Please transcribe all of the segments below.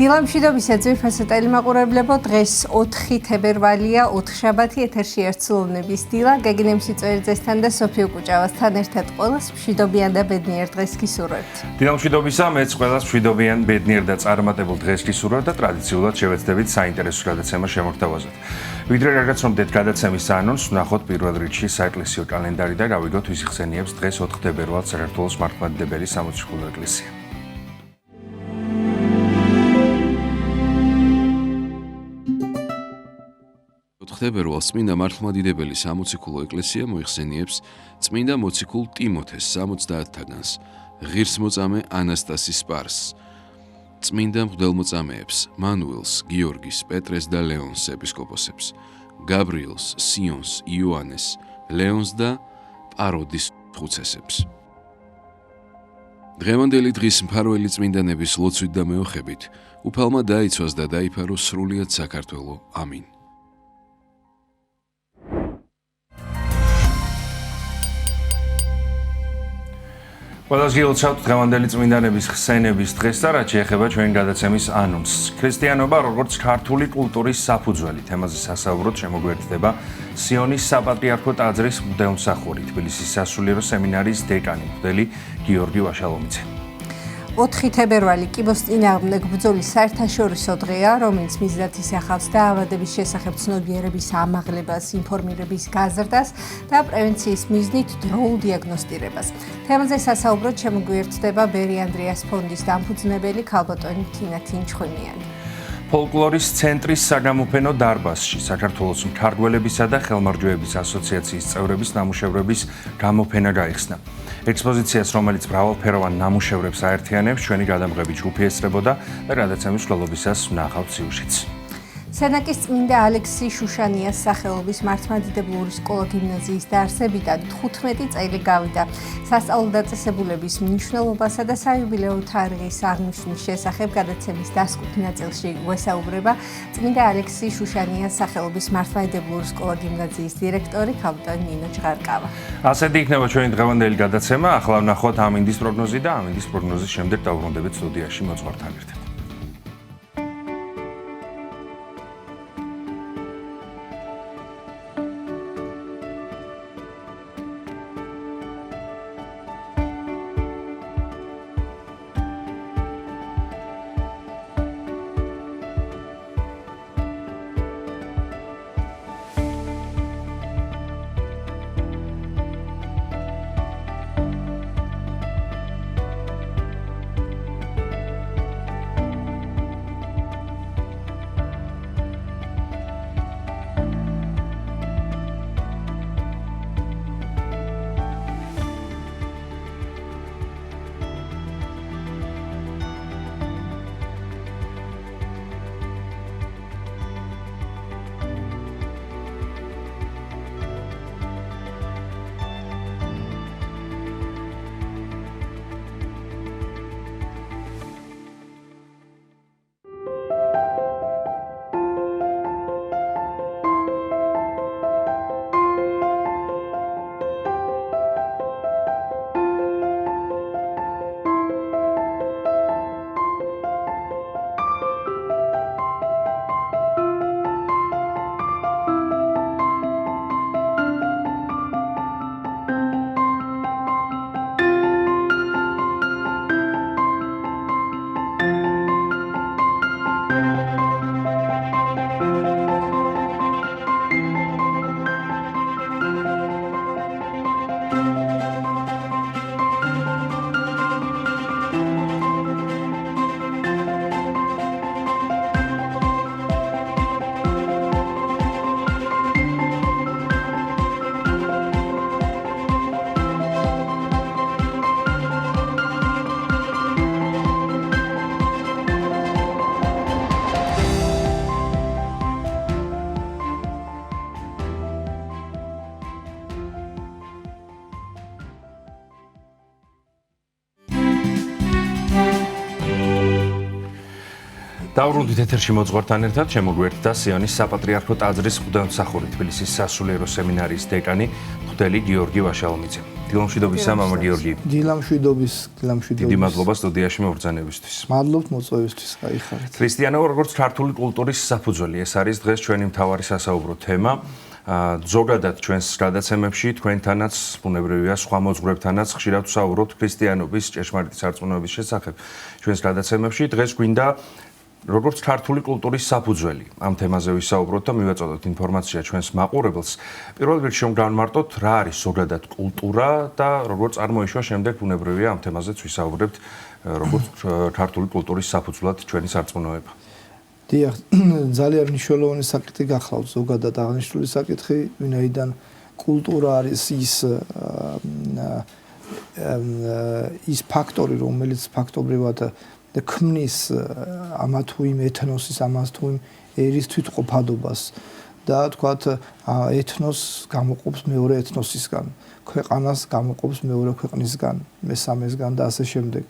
დილამშვიდობისა ძვირფასო ტელემაყურებლებო, დღეს 4 თებერვალია, 4 შაბათი, ეთერში ერთსულოვნების დილა, გეგინემ სიწვერიძესთან და სოფიო კუჭავასთან ერთად ყველას მშვიდობიან და ბედნიერ დღეს გისურვებთ. დილამშვიდობისა, მეც ყველას მშვიდობიან, ბედნიერ და წარმატებულ დღეს გისურვებთ და ტრადიციულად შევეცდებით საინტერესო გადაცემა შემოგთავაზოთ. ვიდრე რაღაც რომ დეთ გადაცემის ანონსს ვნახოთ პირველ რიგში საეკლესიო კალენდარი და გავიგოთ ვის იხსენიებს დღეს 4 თებერვალს საქართველოს მართლმადიდებელი სამოციქულო ეკლესია. თებერვალს წმინდა მართლმადიდებელი სამოციქულო ეკლესია მოიხსენიებს წმინდა მოციქულ ტიმოთეს 70-თაგანს, ღირსმოწამე ანასტასის სპარსს, წმინდა მღვდელმოწამეებს მანუელს, გიორგის, პეტრეს და ლეონს ეპისკოპოსებს, გაბრიელს, სიონს, იოანეს, ლეონს და პაროდის ხუცესებს. დღევანდელი დღის მფარველი წმინდანების ლოცვით და მეოხებით უფალმა დაიცვას და დაიფაროს სრულიად საქართველო. ამინ. ყველას გილოცავთ დღევანდელი წმინდანების ხსენების დღეს და რაც შეეხება ჩვენი გადაცემის ანონსს. ქრისტიანობა როგორც ქართული კულტურის საფუძველი თემაზე სასაუბროდ შემოგვერთდება სიონის საპატრიარქო ტაძრის მღვდელმსახური, თბილისის სასულიერო სემინარიის დეკანი მღვდელი გიორგი ვაშალომიძე. 4 თებერვალი კიბოს წინააღმდეგ ბრძოლის საერთაშორისო დღეა, რომელიც მიზნად ისახავს დაავადების შესახებ ცნობიერების ამაღლებას, ინფორმირების გაზრდას და პრევენციის მიზნით დროულ დიაგნოსტირებას. თემაზე სასაუბროდ შემოგვიერთდება ბერი ანდრიას ფონდის დამფუძნებელი ქალბატონი თინა თინჩხვიმიანი. ფოლკლორის ცენტრის საგამოფენო დარბაზში საქართველოს მთარგველებისა და ხელმარჯვეების ასოციაციის წევრების ნამუშევრების გამოფენა გაიხსნა. ექსპოზიციას, რომელიც მრავალფეროვან ნამუშევრებს აერთიანებს, ჩვენი გადამღები ჯგუფი ესწრებოდა და გადაცემის მსვლელობისას ვნახავთ სიუჟეტს. სენაკის წმინდა ალექსი შუშანიას სახელობის მართლმადიდებლური სკოლა-გიმნაზიის დაარსებიდან 15 წელი გავიდა. სასწავლო დაწესებულების მნიშვნელობასა და საიუბილეო თარიღის აღნიშვნის შესახებ გადაცემის დასკვნით ნაწილში გვესაუბრება წმინდა ალექსი შუშანიას სახელობის მართლმადიდებლური სკოლა-გიმნაზიის დირექტორი ქალბატონი ნინო ჟღარკავა. ასეთი იქნება ჩვენი დღევანდელი გადაცემა. ახლა ვნახოთ ამინდის პროგნოზი და ამინდის პროგნოზის შემდეგ დავბრუნდებით სტუდიაში მოძღვართან ერთად. დავბრუნდით ეთერში მოძღვართან ერთად, შემოგვერთდა სიონის საპატრიარქო ტაძრის მღვდელმსახური, თბილისის სასულიერო სემინარიის დეკანი მღვდელი გიორგი ვაშალომიძე. დილამშვიდობისა მამა გიორგი. დილამშვიდობის. დიდი მადლობა სტუდიაში მობრძანებისთვის. მადლობთ მოწვევისთვის, გაიხარეთ. ქრისტიანობა როგორც ქართული კულტურის საფუძველი, ეს არის დღეს ჩვენი მთავარი სასაუბრო თემა. ზოგადად ჩვენს გადაცემებში თქვენთანაც, ბუნებრივია, სხვა მოძღვრებთანაც ხშირად ვსაუბრობთ ქრისტიანობის ჭეშმარიტი სარწმუნოების შესახებ. ჩვენს გადაცემებში დღეს გვინდა როგორც ქართული კულტურის საფუძველი. ამ თემაზე ვისაუბროთ და მივაწოდოთ ინფორმაცია ჩვენს მაყურებელს. პირველ რიგში განმარტოთ რა არის ზოგადად კულტურა და როგორ წარმოიშვა შემდეგ ბუნებრივია ამ თემაზეც ვისაუბრებთ როგორც ქართული კულტურის საფუძვლად ჩვენი სარწმუნოება. დიახ, ძალიან მნიშვნელოვანი საკითხი გახლავთ ზოგადად აღნიშნული საკითხი, ვინაიდან კულტურა არის ის ფაქტორი, რომელიც ფაქტობრივად ქმნის ამა თუ იმ ეთნოსის, ამას თუ იმ ერის თვითყოფადობას და თქვათ ეთნოსს გამოყოფს მეორე ეთნოსისგან, ქვეყანას გამოყოფს მეორე ქვეყნისგან, მესამესგან და ასე შემდეგ.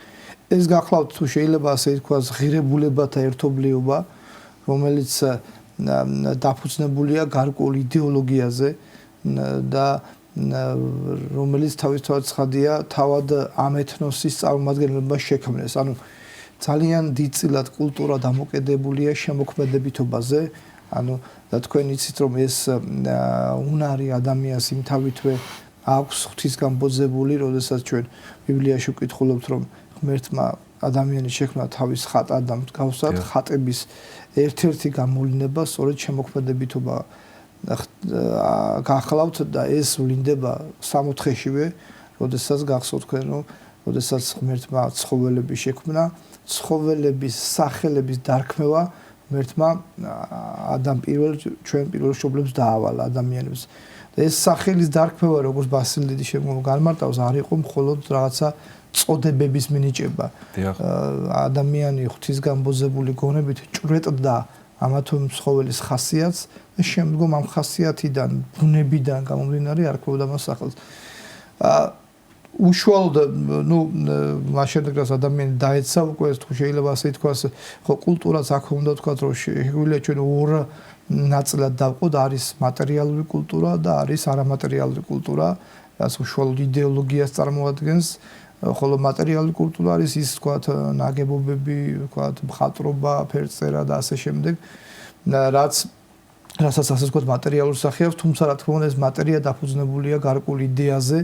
ეს გახლავთ თუ შეიძლება ასე ითქვას ღირებულებათა ერთობლიობა, რომელიც დაფუძნებულია გარკვეულ იდეოლოგიაზე და რომელიც თავისთავად ცხადია თავად ამ ეთნოსის წარმომადგენლებმა შექმნეს. ანუ ძალიან დიდწილად კულტურა დამოკიდებულია შემოქმედებითობაზე, ანუ და თქვენ იცით რომ ეს უნარი ადამიანს იმთავითვე აქვს ღვთისგან ბოძებული, როდესაც ჩვენ ბიბლიაში ვკითხულობთ რომ ღმერთმა ადამიანის შექმნა თავის ხატად და მსგავსად ხატების ერთ-ერთი გამოვლინება სწორედ შემოქმედებითობა გახლავთ და ეს ვლინდება 60-ხეშივე, როდესაც გახსოვთ თქვენ რომ როდესაც ღმერთმა ცხოველები შექმნა, ცხოველების სახელების დარქმევა ღმერთმა ჩვენ პირველ მშობლებს დაავალა ადამიანებს. და ეს სახელის დარქმევა როგორც ბასილი დიდი განმარტავს, არ იყო მხოლოდ რაღაცა წოდებების მინიჭება. ადამიანი ღვთისგან ბოძებული გონებით ჭვრეტდა ამა თუ იმ ცხოველის ხასიათს და შემდგომ ამ ხასიათიდან, ბუნებიდან გამომდინარე არქმევდა მას სახელს. უშუალოდ მას შემდეგ რაც ადამიანი დაეცა უკვე თუ შეიძლება ასე ითქვას, ხო კულტურაც აქ უნდა თქვა რომ შეგვიძლია ჩვენ ორ ნაწილად დავყოთ, არის მატერიალური კულტურა და არის არამატერიალური კულტურა, რაც უშუალოდ იდეოლოგიას წარმოადგენს. ხოლო მატერიალური კულტურა არის ის თქვათ ნაგებობები, თქვათ მხატვრობა, ფერწერა და ასე შემდეგ, რასაც ასე თქვათ მატერიალური სახე აქვს, თუმცა რა თქმა უნდა ეს მატერია დაფუძნებულია გარკვეულ იდეაზე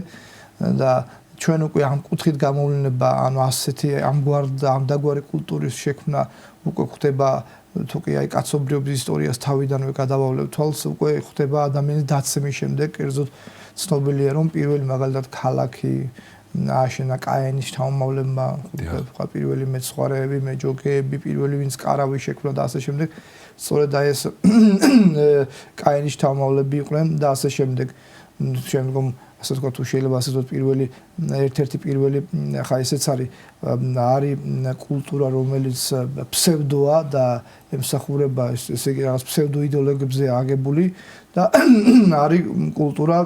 და ჩვენ უკვე ამ კუთხით გამოვლინება, ანუ ასეთი ამდაგვარი კულტურის შექმნა უკვე ხდება თუ კი აი კაცობრიობის ისტორიას თავიდანვე გადავავლევ თვალს, უკვე ხდება ადამიანის დაცემის შემდეგ, კერძოდ ცნობილია რომ პირველი მაგალითად ქალაქი აშენა კაენის შთამომავლებმა, თქვა პირველი მეცხვარეები, მეჯოგეები, პირველი ვინც კარავი შექმნა და ასე შემდეგ, სწორედ აი ეს კაენის შთამომავლები იყვნენ და ასე შემდეგ. შემდგომ ასე ვთქვათ, თუ შეიძლება ასე ვთქვათ, ერთ-ერთი პირველი ხა ესეც არის კულტურა, რომელიც ფსევდოა და ემსახურება ესე იგი რაღაც ფსევდო იდეოლოგიებზე აგებული და არის კულტურა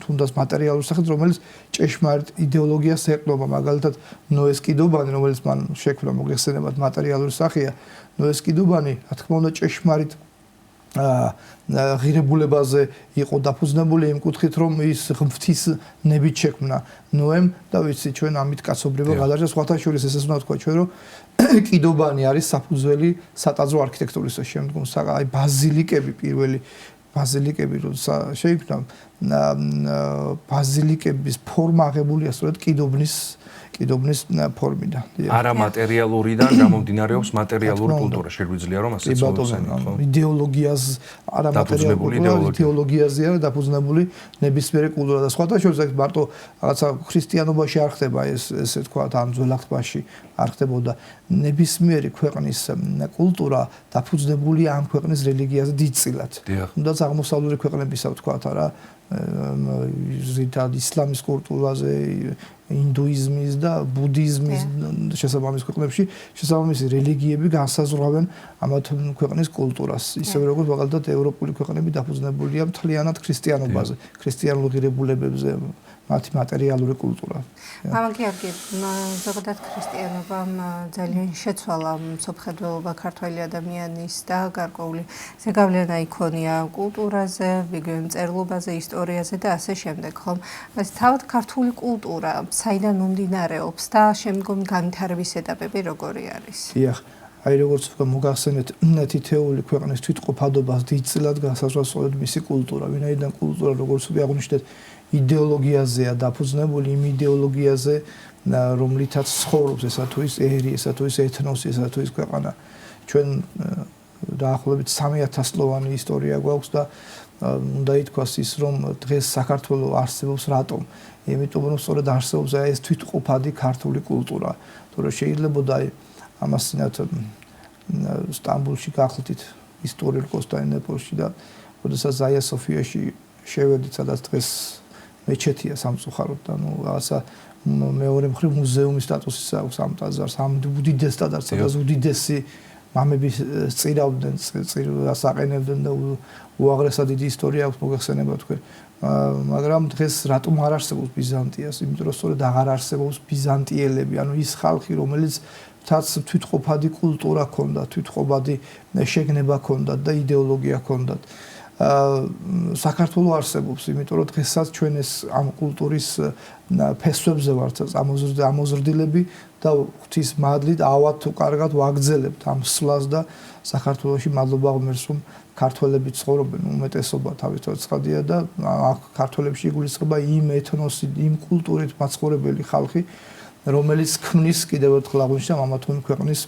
თუნდაც მატერიალურ სახით, რომელიც ჭეშმარიტ იდეოლოგიას ეყრდნობა. მაგალითად, ნოეს კიდობანი, რომელიც მან შექმნა მოგეხსენებათ მატერიალური სახეა, ნოეს კიდობანი, რა თქმა უნდა, ჭეშმარიტ ღირებულებაზე იყო დაფუძნებული იმ კუთხით, რომ ის ღვთის ნებით შექმნა ნოემ და ვიცი ჩვენ ამით კაცობრიობა გადარჩა. სხვათა შორის ესეც უნდა თქვა ჩვენ, რომ კიდობანი არის საფუძველი სატაძრო არქიტექტურისა. შემდგომ აი ბაზილიკები პირველი ბაზილიკები როცა შეიქმნა, ბაზილიკების ფორმა აღებულია სწორედ კიდობნის ფორმიდან. არამატერიალურიდან გამომდინარეობს მატერიალური კულტურა. შეგვიძლია რომ ასე ვთქვათ. იდეოლოგიას არამატერიალური იდეოლოგიაზეა დაფუძნებული ნებისმიერი კულტურა და სხვათა შორის მარტო რაღაცა ქრისტიანობაში არ ხდება ესე ვთქვათ, ამ ძველ აღთქმაში არ ხდებოდა. ნებისმიერი ქვეყნის კულტურა დაფუძნებულია ამ ქვეყნის რელიგიაზე დიდწილად. თუნდაც აღმოსავლური ქვეყნებისა ვთქვათ, არა ზოგადად ისლამის კულტურაზე, ინდუიზმის და ბუდიზმის შესაბამის ქვეყნებში შესაბამისი რელიგიები განსაზღვრავენ ამა თუ იმ ქვეყნის კულტურას. ისევე როგორც მაგალითად ევროპული ქვეყნები დაფუძნებულია მთლიანად ქრისტიანობაზე, ქრისტიანულ ღირებულებებზე, მათი მატერიალური კულტურა. მამა გიორგი, ზოგადად ქრისტიანობამ ძალიან შეცვალა მსოფლმხედველობა ქართველი ადამიანის და გარკვეული ზეგავლენა იქონია კულტურაზე, მწერლობაზე, ისტორიაზე და ასე შემდეგ, ხომ? ეს თავად ქართული კულტურა საიდან მომდინარეობს და შემდგომი განვითარების ეტაპები როგორი არის? დიახ, აი როგორც მოგახსენეთ, თითეული ქვეყნის თვითყოფადობას დიდწილად განსაზღვრავს სწორედ მისი კულტურა. ვინაიდან კულტურა როგორც აღნიშნეთ იდეოლოგიაზეა დაფუძნებული, იმ იდეოლოგიაზე, რომლითაც ცხოვრობს ესა თუ ის ერი, ესა თუ ის ეთნოსი, ესა თუ ის ქვეყანა. ჩვენ დაახლოებით 3000 წლოვანი ისტორია გვაქვს და უნდა ითქვას ის, რომ დღეს საქართველოს არსებობს რატომ? იმიტომ რომ სწორედ არსებობს ეს თვითყოფადი ქართული კულტურა. თორე შეიძლებოდა ამასინათ სტამბოლში გახლდით ისტორიულ კონსტანტინოპოლში და როდესაც აია სოფიაში შევედით, სადაც დღეს მეჩეთია სამწუხაროდ და რაღაცა მეორე მხრივ მუზეუმის სტატუსიც აქვს ამ ტაძარს, ამ უდიდეს ტაძარს, სადაც უდიდესი მამები სწირავდნენ, წირვას აყენებდნენ და უაღრესად დიდი ისტორია აქვს მოგეხსენება თქვენ. მაგრამ დღეს რატომ არ არსებობს ბიზანტიას? იმიტომ რომ სწორედ აღარ არსებობს ბიზანტიელები, ანუ ის ხალხი, რომელიც თვითყოფადი კულტურა ჰქონდა, თვითყოფადი შეგნება ჰქონდა და იდეოლოგია ჰქონდათ. საქართველოს არსებობს, იმიტომ რომ დღესაც ჩვენ ეს ამ კულტურის ფესვებზე ვართ ამოზრდილები და ღვთის მადლით ავად თუ კარგად ვაგრძელებთ ამ სვლას და საქართველოში მადლობა ღმერთს, რომ ქართველები ცხოვრობენ, უმეტესობა თავისთავად ცხადია და აქ ქართველებში იგულისხმება იმ ეთნოსი, იმ კულტურით მაცხოვრებელი ხალხი, რომელიც ქმნის კიდევ ერთხელ აღნიშნავ ამა თუ იმ ქვეყნის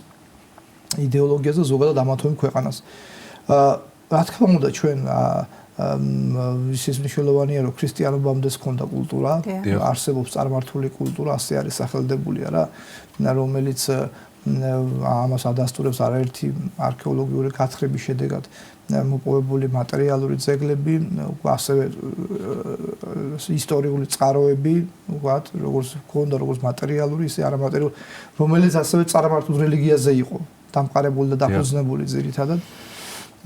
იდეოლოგიას და ზოგადად ამა თუ იმ ქვეყანას. რა თქმა უნდა ჩვენ ის მნიშვნელოვანია რომ ქრისტიანობამდე ჰქონდა კულტურა, არსებობს წარმართული კულტურა, ასე არის სახელდებულია რა, რომელიც ამას ადასტურებს არაერთი არქეოლოგიური გათხრების შედეგად მოპოვებული მატერიალური ძეგლები, ასევე ისტორიული წყაროები, ვთქვათ, როგორც ჰქონდა როგორც მატერიალური, ისე არამატერიალური, რომელიც ასევე წარმართულ რელიგიაზე იყო დამყარებული და დაფუძნებული ძირითადად.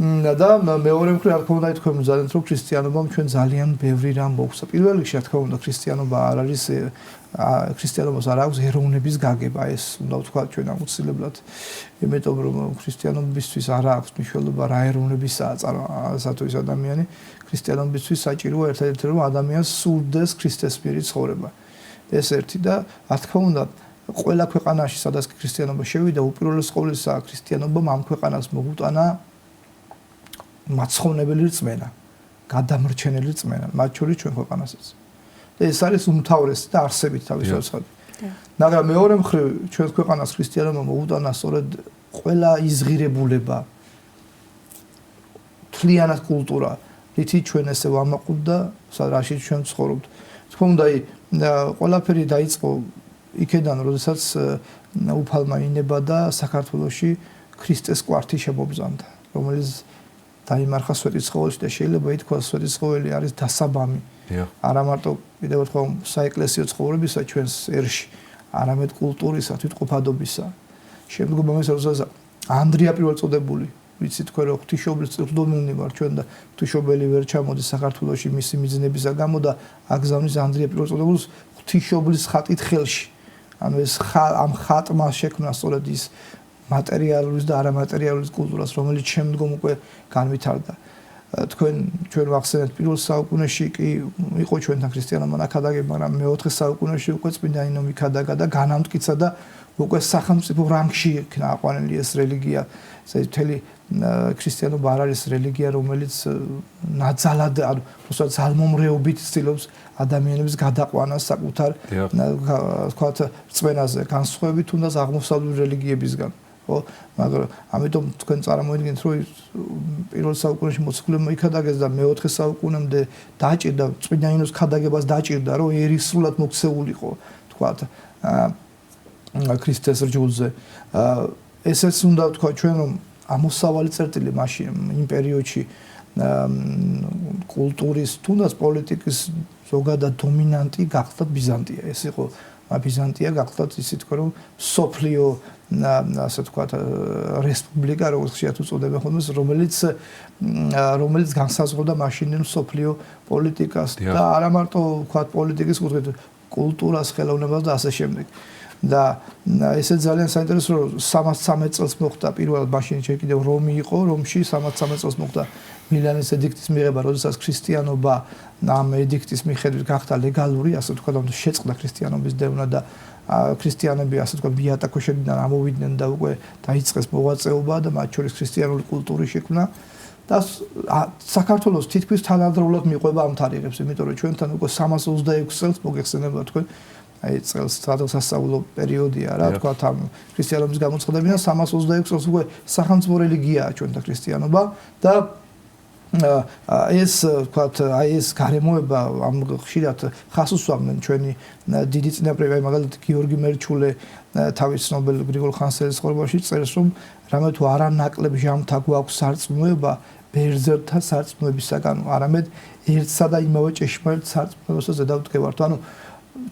და მეორე მხრივ რა თქმა უნდა თქვენ მზადეთ რომ ქრისტიანობამ ჩვენ ძალიან ბევრი რამ მოგვცა. პირველ რიგში რა თქმა უნდა ქრისტიანობა არ არის ქრისტიანობას არ აქვს ეროვნების გაგება, ეს უნდა ვთქვათ ჩვენ აუცილებლად. იმიტომ რომ ქრისტიანობისთვის არ აქვს მნიშვნელობა რა ეროვნებისაა თუ ის ადამიანი, ქრისტიანობისთვის საჭიროა ერთადერთი რომ ადამიანს სურდეს ქრისტეს მიერი ცხოვრება. ეს ერთი და რა თქმა უნდა ყველა ქვეყანაში სადაც ქრისტიანობა შევიდა, უპირველეს ყოვლისა ქრისტიანობამ ამ ქვეყანას მოუტანა მაცხოვნებელი რწმენა, გადამრჩენელი რწმენა, მათ შორის ჩვენ ქვეყანასაც. და ეს არის უმთავრესი და არსებით თავისთავად. მაგრამ მეორე მხრივ ჩვენ ქვეყანას ქრისტიანობა მოუტანა სწორედ ყველა იზღირებულება, თლიანად კულტურა, რითიც ჩვენ ესე ვამაყობდა, რაშიც ჩვენ ცხოვრობთ. თქო უნდა ყველაფერი დაიწყო იქედან, როდესაც უფალმა ინება და საქართველოში ქრისტეს კვართი შემობრძანდა, რომელიც დაიმარხა სვეტიცხოველში და შეიძლება ითქვას სვეტიცხოველი არის დასაბამი. არა მარტო კიდევ ერთხელ საეკლესიო ცხოვრებისა ჩვენს ერში, არამედ კულტურისა, თვითყოფადობისა. შემდგომ ამასაც ანდრია პირველწოდებული, ვიცით თქვენ რომ ღვთისმშობლის წვრთნილნი ვარ ჩვენ და ღვთისმშობელი ვერ ჩამოდის საქართველოში მისი მიზნებისა გამო და აგზავნის ანდრია პირველწოდებულს ღვთისმშობლის ხატით ხელში. ანუ ეს ამ ხატმა შექმნა სწორედ ის მატერიალურის და არამატერიალურის კულტურას, რომელიც შემდგომ უკვე განვითარდა. ჩვენ ვახსენეთ პირველ საუკუნეში კი იყო ჩვენთან ქრისტიანობა ნაკადაგები, მაგრამ მეოთხე საუკუნეში უკვე წმინდანი ნომი ქადაგა და განამტკიცა და უკვე სახელმწიფო რანგში იქნა აყვანილი ეს რელიგია. ეს მთელი ქრისტიანობა არ არის რელიგია, რომელიც ნაძალად, ანუ უბრალოდ ძალმომრეობით ცდილობს ადამიანების გადაყვანას საკუთარ თქვათ რწმენაზე, განსხვავებით თუნდაც აღმოსავლური რელიგიებისგან. ხო, მაგრამ ამიტომ თქვენ წარმოიდგინეთ, რომ პირველ საუკუნეში მოციქულებმა იქადაგეს და მეოთხე საუკუნემდე დაჭირდა წმინდანინოს ქადაგებას დაჭირდა, რომ ერი სრულად მოქცეულიყო, თქვათ, ქრისტეს რჯულზე. ესეც უნდა ვთქვათ ჩვენ, რომ ამოსავალი წერტილი მაშინ იმ პერიოდში კულტურის, თუნდაც პოლიტიკის ზოგადად დომინანტი გახდა ბიზანტია. ეს იყო ბიზანტია გახლდათ ისე თქვა რომ სოფლიო ასე თქვა რესპუბლიკა როგორც ხშირად უწოდებენ ხოლმე რომელიც განსაზღვრავდა მაშინდელ სოფლიო პოლიტიკას და არა მარტო თქვა პოლიტიკის კუთხით კულტურას ხელოვნებას და ასე შემდეგ და ესე ძალიან საინტერესო რომ 313 წელს მოხდა პირველად მაშინ ჯერ კიდევ რომი იყო რომში 313 წელს მოხდა მილანის ედიქტის მიღება როდესაც ქრისტიანობა ამ ედიქტის მიხედვით გახდა ლეგალური ასე თქვა და შეწყდა ქრისტიანობის დევნა და ქრისტიანები ასე თქვა ბიატაკოშებიდან ამოვიდნენ და უკვე დაიწყეს მოღვაწეობა და მათ შორის ქრისტიანული კულტურის შექმნა და საქართველოს თითქმის თანადროულად მიყვება ამ თარიღებს იმიტომ რომ ჩვენთან უკვე 326 წელს მოგეხსენება თქვენ აი წელს სადღესასწაულო პერიოდია რა თქვა ამ ქრისტიანობის გამოცხადებიდან 326 წელს უკვე სახელმწიფო რელიგიაა ჩვენთან ქრისტიანობა და ეს ვთქვათ აი ეს გარემოება ამ ხშირად ხას უსვამენ ჩვენი დიდი წინაპრები აი მაგალითად გიორგი მერჩულე თავის ცნობილ გრიგოლ ხანძთელის ხორბაში წერს რომ რამე თუ არანაკლებ ჟამთა გვაქვს სარწმუნოება ბერძნთა სარწმუნოებისაგან არამედ ერთსა და იმავე ჭეშმარიტ სარწმუნოებასაც ზედავდგევართ ანუ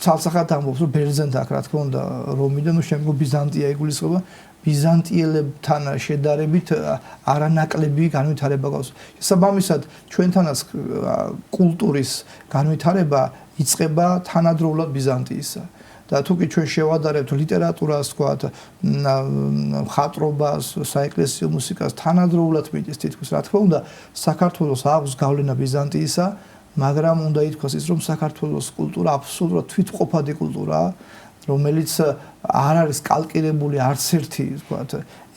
ცალსახად ამბობს რომ ბერძენთა აქ რა თქმა უნდა რომიდან ნუ შემდგომ ბიზანტია იგულისხმება ბიზანტიელებთან შედარებით არანაკლები განვითარება გვაქვს. შესაბამისად, ჩვენთანაც კულტურის განვითარება იწყება თანადროულად ბიზანტიისა. და თუკი ჩვენ შევადარებთ ლიტერატურას, თქვათ, მხატვრობას, საეკლესიო მუსიკას თანადროულად მიდის თითქოს, რა თქმა უნდა, საქართველოს აქვს გავლენა ბიზანტიისა, მაგრამ უნდა ითქვას ის, რომ საქართველოს კულტურა აბსოლუტურად თვითმყოფადი კულტურაა. რომელიც არ არის კალკირებული არც ერთი ვთქვათ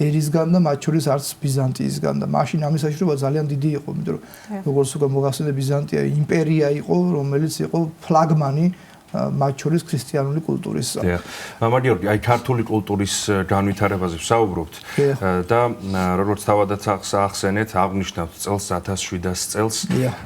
ერისგან და მათ შორის არც ბიზანტიისგან და მაშინ ამის საშიშროება ძალიან დიდი იყო იმიტომ რომ როგორც უკვე მოგახსენეთ ბიზანტია იმპერია იყო რომელიც იყო ფლაგმანი მათ შორის ქრისტიანული კულტურის. მამა გიორგი, აი ქართული კულტურის განვითარებაზე ვსაუბრობთ და როგორც თავადაც ახსენეთ, აღნიშნავთ წელს 1700 წელს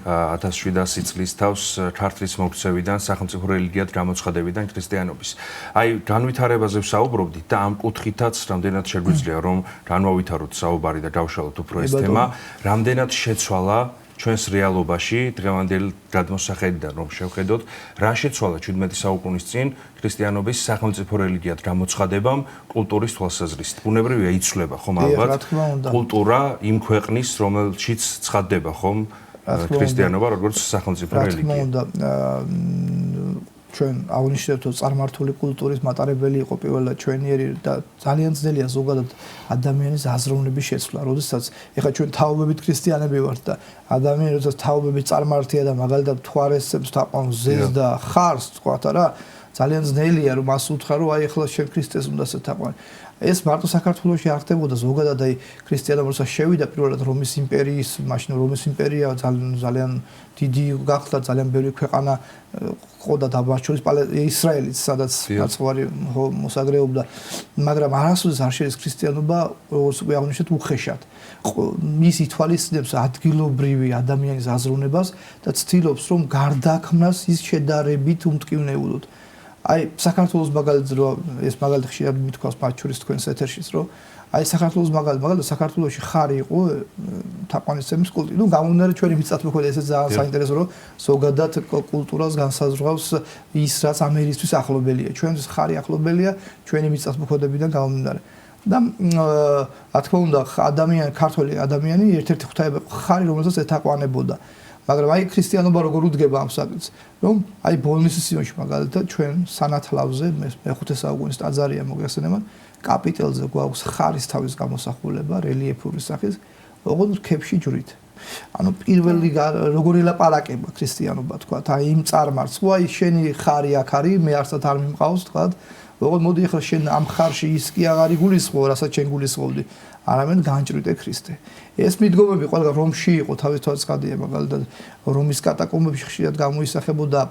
1700 წლის თავს ქართლის მოქცევიდან სახელმწიფო რელიგიად გამოცხადებიდან ქრისტიანობის. აი განვითარებაზე ვსაუბრობდით და ამ კუთხითაც რამდენად შეგვიძლია რომ განვავითაროთ საუბარი და გავშალოთ უფრო ეს თემა, რამდენად შეცვალა ჩვენს რეალობაში დღევანდელ გადმოსახედიდან რომ შევხედოთ, რა შეცვალა 17 საუკუნის წინ ქრისტიანობის სახელმწიფო რელიგიად გამოცხადებამ კულტურის თვალსაზრისით. ბუნებრივია იცვლება ხომ ალბათ კულტურა იმ ქვეყნის, რომელშიც ცხადდება ხომ ქრისტიანობა როგორც სახელმწიფო რელიგია. რა თქმა უნდა, ჩვენ აღნიშნეთ რომ წარმართული კულტურის მატარებელი იყო პირველად ჩვენიერი და ძალიან ძნელია ზოგადად ადამიანის აზროვნების შეცვლა. როდესაც ეხლა ჩვენ თაობებით ქრისტიანები ვართ და ადამიანი როდესაც თაობებით წარმართია და მაგალითად თვარესებს თაყვანს ზეს და ხარს თქვათ რა ძალიან ძნელია რომ მას უთხრა რომ აი ეხლა შენ ქრისტეს უნდა შეთაყვანი. ეს მარტო საქართველოში არ ხდებოდა ზოგადად აი ქრისტიანობა როცა შევიდა პირველად რომის იმპერიის მაშინ რომის იმპერია ძალიან დიდი გახდა ძალიან ბევრი ქვეყანა ყოდა და მათ შორის ისრაელიც სადაც ნაცვლარი მოსაგრეობდა მაგრამ არასოდეს არ შეერს ქრისტიანობა როგორც უკვე აღნიშნეთ უხეშად მის ითვალისწინებს ადგილობრივი ადამიანის აზროვნებას და ცდილობს რომ გარდაქმნას ის შედარებით უმტკივნეულოდ აი საქართველოს მაგალითად რომ ეს მაგალითად ხშირად მithქვას მათ შორის თქვენს ეთერშიც რომ აი საქართველოს მაგალითად საქართველოში ხარი იყო თაყვანისცემის კულტი. ნუ გამომდინარე ჩვენი მიწათმოქმედება ესე ძალიან საინტერესო რომ ზოგადად კულტურას განსაზღვრავს ის რაც ამერისთვის ახლობელია. ჩვენთვის ხარი ახლობელია ჩვენი მიწათმოქმედებიდან გამომდინარე. და რა თქმა უნდა ქართველი ადამიანი ერთ-ერთი ღვთაება ხარი რომელსაც ეთაყვანებოდა. მაგრამ აი ქრისტიანობა როგორ უდგება ამ საკითხს რომ აი ბოლნისის სიონში მაგალითად ჩვენ სანათლავზე მე-5 საუკუნის ტაძარია მოგეხსენებათ კაპიტელზე გვაქვს ხარის თავის გამოსახულება რელიეფური სახის ოღონდ რქებში ჯვრით ანუ პირველი როგორი ლაპარაკება ქრისტიანობა თქვა აი იმ წარმართს ხო აი შენი ხარი აქ არის მე არცად არ მიმყავს თქვა ოღონდ მოდი ახლა შენ ამ ხარში ის კი აღარ იგულისხმო რასაც შენ გულისხმობდი არამედ განჭრიტე ქრისტე. ეს მიდგომები ყველა რომში იყო თავის ხადია მაგალითად რომის კატაკომბებში ხშირად გამოისახებოდა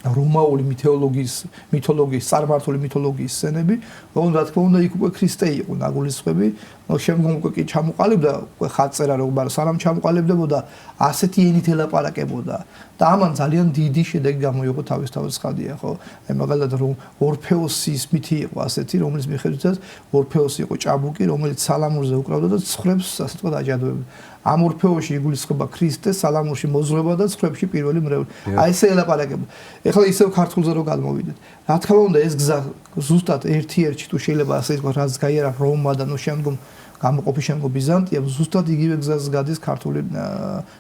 რომაული მითოლოგიის წარმართული მითოლოგიის სცენები, ოღონდ რა თქმა უნდა იქ უკვე ქრისტე იყო ნაგულისხმები, შემდგომ უკვე კი ჩამოყალიბდა უკვე ხატწერა მაგრამ სანამ ჩამოყალიბდებოდა ასეთი ენით ელაპარაკებოდა და ამან ძალიან დიდი შედეგი გამოიღო თავის ხადია, ხო? აი მაგალითად რომ ორფეოსის მითი იყო ასეთი, რომლის მიხედვითაც ორფეოსი იყო ჭაბუკი, რომელიც სალამურზე უკრავდა და ცხვრებს ასე თქვა აჯადოებდა. ამ ორფეოში იგულისხმება ქრისტე, სალამურში მოზრება და ცხრებში პირველი მრევლი. აი ესე ელაპარაკება. ეხლა ისევ ქართულზე რო გადმოვიდეთ. რა თქმა უნდა ეს გზა ზუსტად ერთ-ერთი თუ შეიძლება ასე ითქვას, რაც გაიარა რომმა და ნუ შემდგომ გამოყოფის შემდგომ ბიზანტიამ ზუსტად იგივე გზას გადის ქართული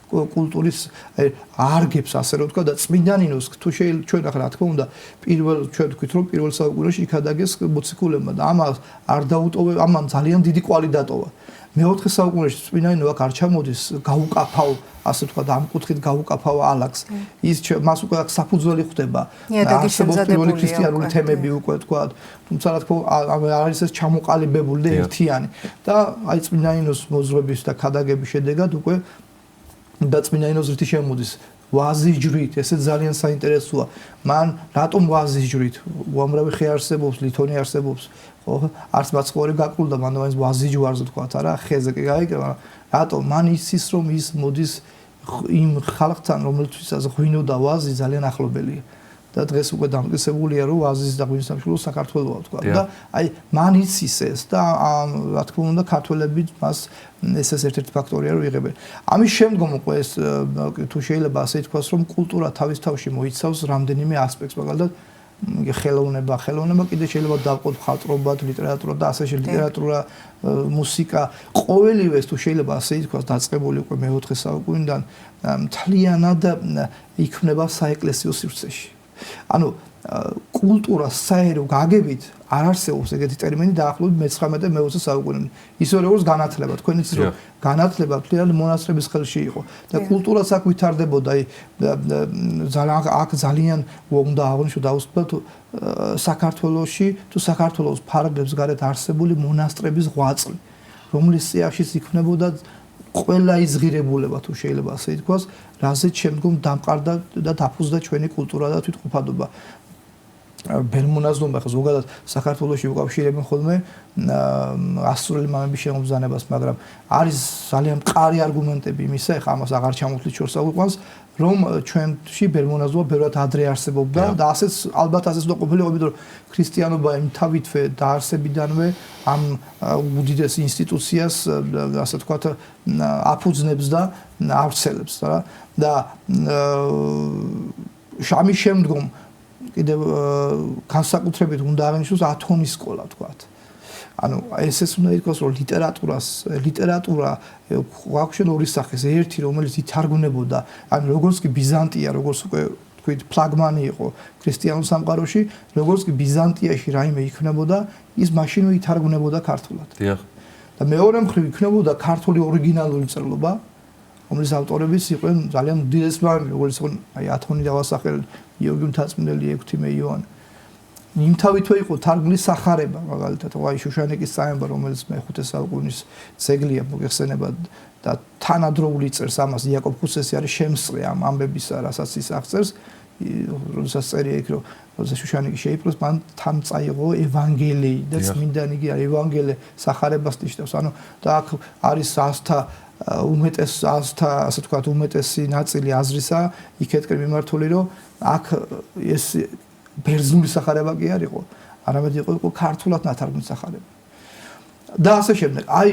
კულტურის არგებს ასე რომ ვთქვა და წმინდანინოს თუ შეიძლება ჩვენ ახლა რა თქმა უნდა ჩვენ ვთქვით რომ პირველ საუკუნეში იქ ადაგეს მოციქულებმა და ამას არ დაუტოვე ამან ძალიან დიდი კვალი დატოვა მეოთხე საუკუნეში წმინდანინო აქ არ ჩამოდის გაუკაფავ ასე ვთქვა და ამ კუთხით გაუკაფავ ალაგს ის მას უკვე აქ საფუძველი ხვდება არსებობს პირველი ქრისტიანული თემები უკვე ვთქვა თუმცა რა თქმა უნდა არის ეს ჩამოყალიბებული და ერთიანი და აი წმინდანინოს მოზრების და ქადაგების შედეგად უკვე და წმინდანინოს რითი შემოდის ვაზიჯვრით ესე ძალიან საინტერესოა მან რატომ ვაზიჯვრით უამრავი ხე არსებობს ლითონი არსებობს ხო არც მაცხოვრი გაკრულდა მან მაინც ვაზიჯვარზე თქვა არა ხეზე კი გაიგება რატომ მან იცის რომ ის მოდის იმ ხალხთან რომელთვისაც ღვინო და ვაზი ძალიან ახლობელია და დღეს უკვე დამტკიცებულია რომ ვაზის და ღვინის სამშობლო საქართველოა თქვა და აი მან იცის ეს და რა თქმა უნდა ქართველები მას ეს ერთ-ერთი ფაქტორია რომ იღებენ ამის შემდგომ უკვე ეს თუ შეიძლება ასე ითქვას რომ კულტურა თავის თავში მოიცავს რამდენიმე ასპექტს მაგალითად ხელოვნება კიდე შეიძლება დავყოთ მხატვრობად ლიტერატურა და ასე შემდეგ ლიტერატურა მუსიკა ყოველივე თუ შეიძლება ასე ითქვას დაწყებული უკვე მეოთხე საუკუნიდან მთლიანად იქმნება საეკლესიო სივრცეში ანუ კულტურა საერო გაგებით არ არსებობს ეგეთი ტერმინი დაახლოებით მე-19 და მე-20 საუკუნემდე. ისე როგორც განათლება, თქვენ იცით რომ განათლება მთლიანი მონასტრების ხელში იყო და კულტურაც აქ ვითარდებოდა, აქ ძალიან უნდა აღნიშნო დაუსწრებთ საქართველოში თუ საქართველოს ფარგლებს გარეთ არსებული მონასტრების ღვაწლი, რომლის სიახშიც იქმნებოდა ყველა იზღირებულება თუ შეიძლება ასე ითქვას, რაზეც შემდგომ დამყარდა და დაფუძნდა ჩვენი კულტურა და თვითმყოფადობა. ბელმონაზდობა ხო ზოგადად საქართველოში უკავშირებენ ხოლმე ასურელი მამების შემობრძანებას, მაგრამ არის ძალიან მყარი არგუმენტები იმისა, ეხლა ამას აღარ ჩამოთვლით შორს აღვიყვანს, რომ ჩვენში ბელმონაზდობა ბევრად ადრე არსებობდა და ასეც ალბათ ასეც უნდა ყოფილიყო, იმიტომ რომ ქრისტიანობა თავითვე დაარსებიდანვე ამ უდიდეს ინსტიტუციას, ასე ვთქვათ, აფუძნებს და ავრცელებს და ამის შემდგომ კიდევ განსაკუთრებით უნდა აღნიშნოს ათონის სკოლა თქვათ. ანუ ესეც უნდა ითქვას რომ ლიტერატურა გვაქვს ორი სახის, ერთი რომელიც ითარგმნებოდა, ანუ როგორც კი ბიზანტია, როგორც უკვე თქვით ფლაგმანი იყო ქრისტიანულ სამყაროში, როგორც კი ბიზანტიაში რაიმე იქნებოდა, ის მაშინვე ითარგმნებოდა ქართულად. დიახ. და მეორე მხრივ იქნებოდა ქართული ორიგინალური წერლობა, რომლის ავტორებიც იყვნენ ძალიან უდიდეს მამები, როგორც იყო აი ათონი დავასახელე გიორგი მთაწმინდელი, ექვთიმე იოანე. იმთავითვე იყო თარგმნის სახარება, მაგალითად, აი შუშანიკის წაება, რომელიც მე-5 საუკუნის ძეგლია, მოგეხსენება და თანადროული წერს ამას იაკობ ხუსესი არის შემსწრე ამ ამბებისა, რასაც ის აღწერს, როდესაც წერია იქ, რომ როდესაც შუშანიკი შეიპყროს, მან თან წაიღო ევანგელიი და წმინდანი კი ევანგელე სახარებას ნიშნავს. ანუ და აქ არის ასთა ასე ვთქვათ, უმეტესი ნაწილი აზრისა იქეთკენ მიმართული, რომ აქ ეს ბერძნული სახარება კი არ იყო, არამედ იყო ქართულად ნათარგმნი სახარება. და ასე შემდეგ. აი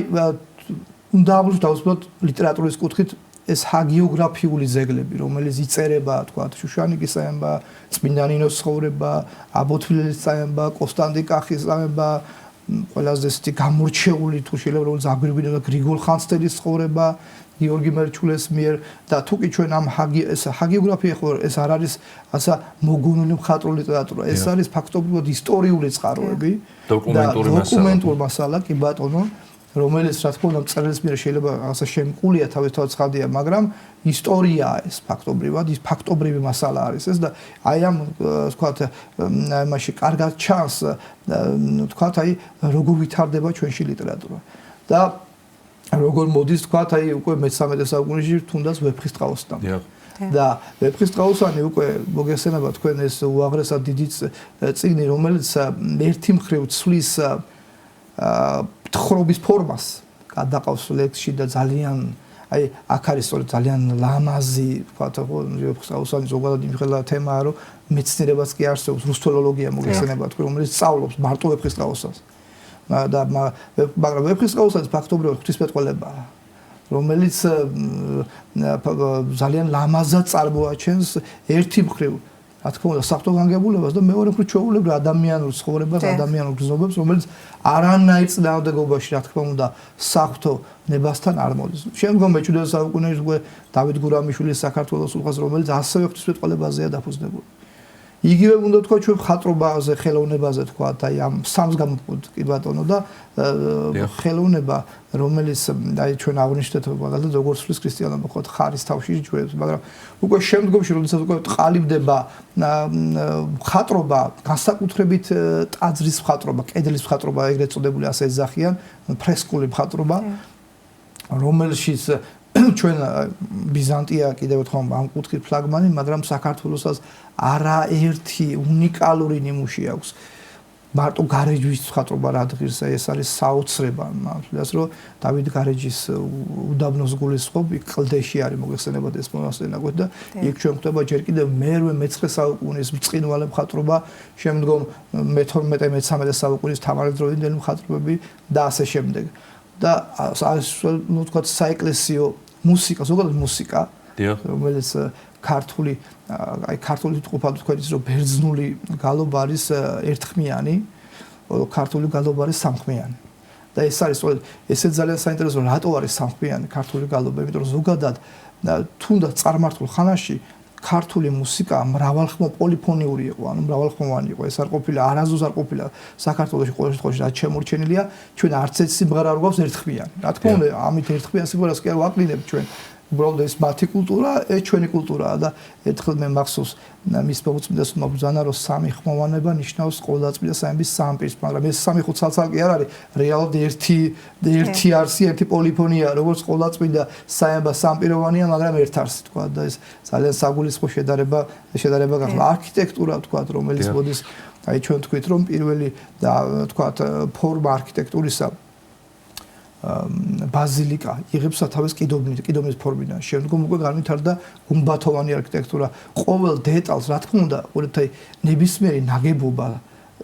უნდა დავუსვათ ლიტერატურის კუთხით ეს ჰაგიოგრაფიული ძეგლები, რომელიც იწერება, თქვათ, შუშანიკის წაება, წმინდანინოს ცხოვრება, აბოთვილელის წაება, კონსტანტინ კახის წაება, ყველაზე ესეთი გამორჩეული თუ შეიძლება რომ ზაგვირგვინებდა გრიგოლ ხანძთელის ცხოვრება, გიორგი მერჩულეს მიერ და თუკი ჩვენ ამ ჰაგიოგრაფია ხო ეს არ არის ასა მოგონილი მხატვრული ლიტერატურა, ეს არის ფაქტობრივად ისტორიული წყაროები, დოკუმენტური მასალა, კი ბატონო, რომელიც რა თქმა უნდა მწერლის მიერ შეიძლება ასე შემკულია თავისთავად ცხადია, მაგრამ ისტორიაა ეს ფაქტობრივად, ის ფაქტობრივი მასალა არის ეს და აი ამ ვთქვათ იმაში კარგად ჩანს ვთქვათ აი როგორ ვითარდება ჩვენში ლიტერატურა და როგორ მოდის ვთქვათ აი უკვე მე-13 საუკუნეში თუნდაც ვეფხისტყაოსთან. და ვეფხისტყაოსანი უკვე მოგეხსენება თქვენ ეს უაღრესად დიდი წიგნი, რომელიც ერთი მხრივ ცვლის თხრობის ფორმას გადაყავს ლექსში და ძალიან აი აქ არის სწორედ ძალიან ლამაზი ვთქვათ ვეფხისტყაოსანი ზოგადად იმხელა თემაა რომ მეცნიერებაც კი არსებობს რუსთველოლოგია მოგეხსენება თქვენ რომელიც სწავლობს მარტო ვეფხისტყაოსანს და მაგრამ ვეფხისტყაოსანის ფაქტობრივად ღვთისმეტყველებაა რომელიც ძალიან ლამაზად წარმოაჩენს ერთი მხრივ რა თქმა უნდა საფრთხო განგებულებას და მეორე მხრივ ჩვეულებრივ ადამიანურ ცხოვრებას, ადამიანურ გზნობებს, რომელიც არანაირ წინააღმდეგობაში რა თქმა უნდა საფრთხო ნებასთან არ მოდის. შემდგომ მე-17 საუკუნეში უკვე დავით გურამიშვილის საქართველოს სულხას, რომელიც ასევე ღვთისმეტყველებაზეა დაფუძნებული. იგივე უნდა თქვა ჩვენ მხატვრობაზე, ხელოვნებაზე თქვა აი ამ სამს გამოვყოთ კი ბატონო და ხელოვნება რომელიც აი ჩვენ აღნიშნეთ მაგალითად როგორც სulis ქრისტიანობა ხო ხარის თავში ჯვებს, მაგრამ უკვე შემდგომში როდესაც უკვე ყალიბდება მხატვრობა, განსაკუთრებით ტაძრის მხატვრობა, კედლის მხატვრობა ეგრეთ წოდებული ასე ეძახიან, ფრესკული მხატვრობა, რომელშიც ჩვენ ბიზანტია კიდევ ერთხელ ამ კუთხით ფლაგმანი, მაგრამ საქართველოსაც არაერთი უნიკალური ნიმუში აქვს. მარტო გარეჯის მხატვრობა რა დღის ეს არის საოცრება, მართლაც რომ დავით გარეჯის უდაბნოს გულისხმობ, იქ კლდეში არის მოგეხსენებათ ეს მონასტერი და იქ ჩვენ ხვდება ჯერ კიდევ მე-19 საუკუნის ბრწყინვალე მხატვრობა, შემდგომ მე-12 მე-13 საუკუნის თამარდროინდელი მხატვრობები და ასე შემდეგ. და ნუ თქვა საეკლესიო მუსიკა, ზოგადად მუსიკა, რომელიც ქართული თვითყოფა თქვა ის რომ ბერძნული გალობა არის ერთხმიანი, ქართული გალობა არის სამხმიანი. და ეს არის ესე ძალიან საინტერესო რატო არის სამხმიანი ქართული გალობა, იმიტომ რომ ზოგადად თუნდაც წარმართულ ხანაში ქართული მუსიკა მრავალხმო პოლიფონიური იყო, ანუ მრავალხმოვანი იყო. ეს არ ყოფილა, არასდროს არ ყოფილა საქართველოში ყოველ შემთხვევაში რაც შემორჩენილია, ჩვენ არც ერთ სიმღერა არ გვაქვს ერთხმიანი. რა თქმა უნდა, ამით ერთხმიან სიმღერას კი არ ვაკლინებთ ჩვენ. უბრალოდ ეს მათი კულტურა, ეს ჩვენი კულტურაა და ერთხელ მე მახსოვს მის მოგწმიდესმა ბრძანა რომ სამი ხმოვანება ნიშნავს ყოვლადწმიდა სამების სამ პირს, მაგრამ ეს სამი ხო ცალ-ცალკე არ არის, რეალურად ერთი არსი, ერთი პოლიფონია, როგორც ყოვლადწმიდა საება სამპიროვანია, მაგრამ ერთ არსი თქვა და ეს ძალიან საგულისხმო შედარება გახდა. არქიტექტურა თქვა, რომელიც მოდის, აი ჩვენ თქვით რომ პირველი და თქვა ფორმა არქიტექტურისა ბაზილიკა იღებს სათავეს კიდობნის ფორმიდან. შემდგომ უკვე განვითარდა გუმბათოვანი არქიტექტურა. ყოველ დეტალს, რა თქმა უნდა, ყურეთ, ნებისმიერი ნაგებობა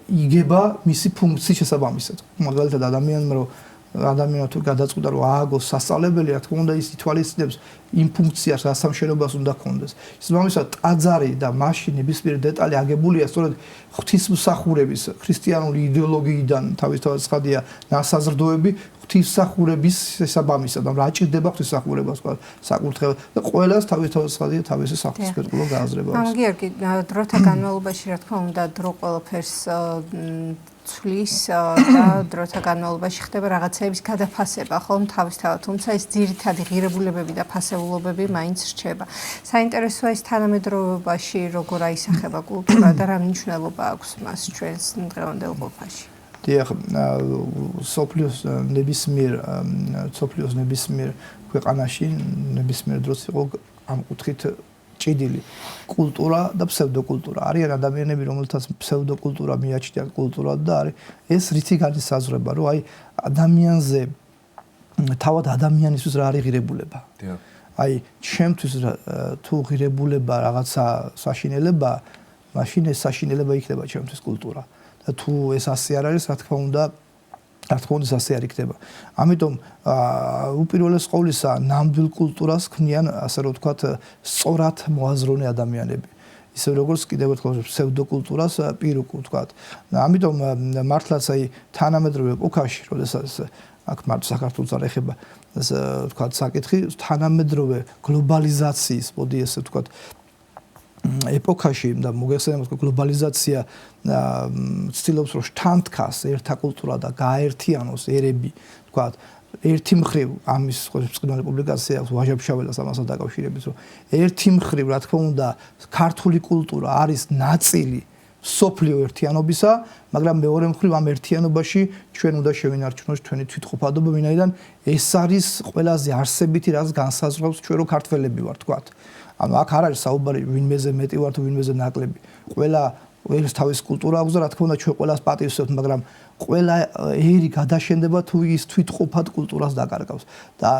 იგება მისი ფუნქციის შესაბამისად. მაგალითად, ადამიანმა თუ გადაწყვიტა რომ ააგოს სასწავლებელი, რა თქმა უნდა, ის ითვალისწინებს იმ ფუნქციას, რაც სამშენებლობას უნდა ჰქონდეს. შესაბამისად, ტაძარი და მასში ნებისმიერი დეტალი აგებულია სწორედ ღვთისმსახურების ქრისტიანული იდეოლოგიიდან თავისთავად ცხადია ნასაზრდოები ღვთისმსახურების შესაბამისად, რომ რა ჭირდება ღვთისმსახურებას თქვა საკურთხეველ და ყველას თავისთავად ცხადია თავისი სახელმწიფო გააზრება. ამ გიორგი, დროთა განმავლობაში რა თქმა უნდა დრო ყველაფერს ცვლის და დროთა განმავლობაში ხდება რაღაცეების გადაფასება, ხომ თავისთავად, თუმცა ეს ძირითადი ღირებულებები და ფასეულობები მაინც რჩება. საინტერესოა ეს თანამედროვეობაში როგორ აისახება კულტურა და რა მნიშვნელობა აქვს მას ჩვენს დღევანდელ ყოფაში. დიახ, სოფლიოს ნებისმიერ ქვეყანაში ნებისმიერ დროს იყო ამ კუთხით ჭიდილი კულტურა და ფსევდოკულტურა. არიან ადამიანები, რომელთაც ფსევდოკულტურა მიაჩნიათ კულტურად და არის ეს რითი განისაზღვრება, რომ აი ადამიანზე თავად ადამიანისთვის რა არის ღირებულება. აი ჩემთვის თუ ღირებულება რაღაცა საშინელება, მაშინ ეს საშინელება იქნება ჩემთვის კულტურა. და თუ ეს ასე არ არის, რა თქმა უნდა ასე არ იქნება. ამიტომ უპირველეს ყოვლისა ნამდვილ კულტურას ქმნიან, ასე რომ ვთქვათ, სწორად მოაზროვნე ადამიანები. ისე როგორც კიდევ ერთხელ ფსევდოკულტურას პირუკ ვთქვათ. ამიტომ მართლაც აი თანამედროვე ეპოქაში, როდესაც აქ მარტო საქართველოს არ ეხება, ასე ვთქვათ, საკითხი თანამედროვე გლობალიზაციის, მოდი ესე ვთქვათ, ეპოქაში და მოგეხსენებათ გლობალიზაცია ცდილობს რომ შთანთქას ერთა კულტურა და გააერთიანოს ერები, თქვათ, ერთი მხრივ ამის წყნარი პუბლიკაცია აქვს ვაჟა-ფშაველას ამასთან დაკავშირებით, რომ ერთი მხრივ, რა თქმა უნდა, ქართული კულტურა არის ნაწილი სოფლიო ერთიანობისა, მაგრამ მეორე მხრივ ამ ერთიანობაში ჩვენ უნდა შევინარჩუნოთ ჩვენი თვითყოფადობა, ვინაიდან ეს არის ყველაზე არსებითი, რაც განსაზღვრავს ჩვენ რო ქართველები ვართ, თქვათ. ანუ აქ არ არის საუბარი ვინმეზე მეტი ვარ თუ ვინმეზე ნაკლები. ყველა ეს თავის კულტურა აქვს და რა თქმა უნდა ჩვენ ყველას პატივსვებთ, მაგრამ ყველა ერი გადაშენდება თუ ის თვითყოფად კულტურას დაკარგავს. და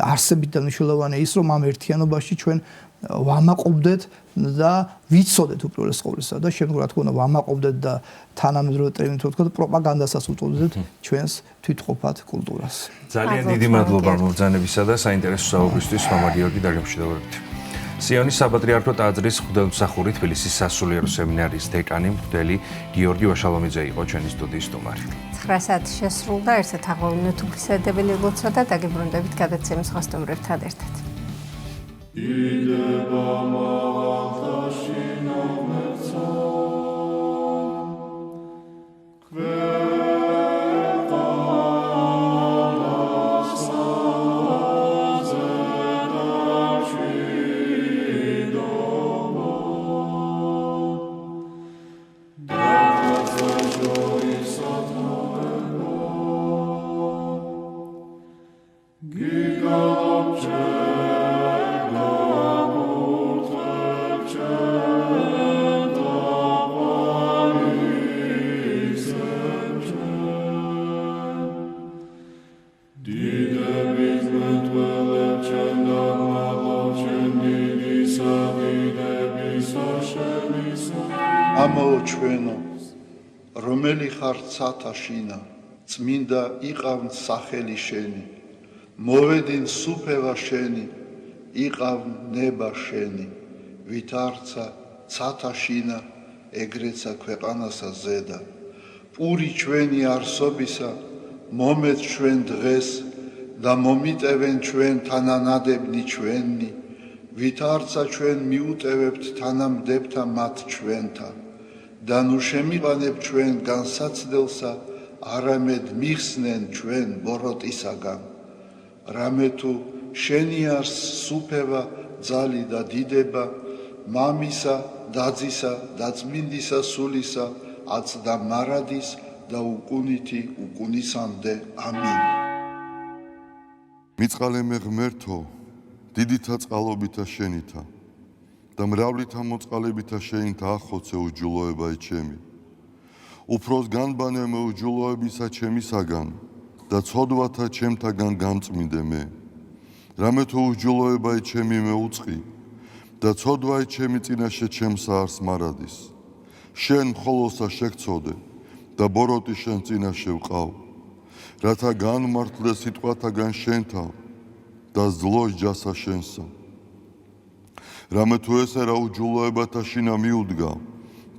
არსებით და მნიშვნელოვანია ის, რომ ამ ერთიანობაში ჩვენ ვამაყობდეთ და ვიცოდეთ უპირველეს ყოვლისა და შემდგომ რა თქმა უნდა ვამაყობდეთ და თანამედროვე ტერმინით ვთქვათ პროპაგანდასაც უწოდეთ ჩვენს თვითყოფად კულტურას. ძალიან დიდი მადლობა მობრძანებისა და საინტერესო საუბრისთვის მამა გიორგი დაგემშვიდობებით. სიონის საპატრიარქო ტაძრის მღვდელმსახური თბილისის სასულიერო სემინარიის დეკანი მღვდელი გიორგი ვაშალომიძე იყო ჩვენი სტუდიის სტუმარი. 9 საათი შესრულდა, ერთად აღვევინოთ უფლისადებელი ლოცვა და დაგებრუნდებით გადაცემის ხასტუმრებთან ერთად. იდება მაღალთაში ნომერცა ამაო ჩვენო, რომელი ხარ ცათაშინა, წმინდა იყავნ სახელი შენი, მოვედინ სუფევა შენი, იყავნ ნება შენი, ვით არცა ცათაშინა, ეგრეცა ქვეყანასა ზედა, პური ჩვენი არსობისა, მომეც ჩვენ დღეს და მომიტევენ ჩვენ თანანადებნი ჩვენი, ვით არცა ჩვენ მიუტევებთ თანამდებთა მათ ჩვენთა, და ნუ შემიყანებ ჩვენ განსაცდელსა, არამედ მიხსნენ ჩვენ ბოროტისაგან. რამე თუ შენი არს სუფევა, ძალი და დიდება, მამისა, დაძისა და წმინდისა სულისა, აწდა მარადის და უკუნითი უკუნისამდე. ამინ. მიწყალემე ღმერთო, დიდითა წყალობითა შენითა და მრავლითა მოწყალებითა შენითა ახოცე უჯულოება ჩემი. უფროს განბანე მე უჯულოებისა ჩემისაგან და ცოდვათა ჩემთაგან გამწმინდე მე. რამე თუ უჯულოება ჩემი მე უწყი და ცოდვა ჩემი წინაშე ჩემსა არს მარადის. შენ მხოლოსა შეგწოდე და ბოროტი შენ წინაშე ვყავ, რათა განმართლე სიტყვათაგან შენთა და ზლოს ჯასა შენსა. რამე თუ ესე რა უჯულოებათა შინა მიუდგა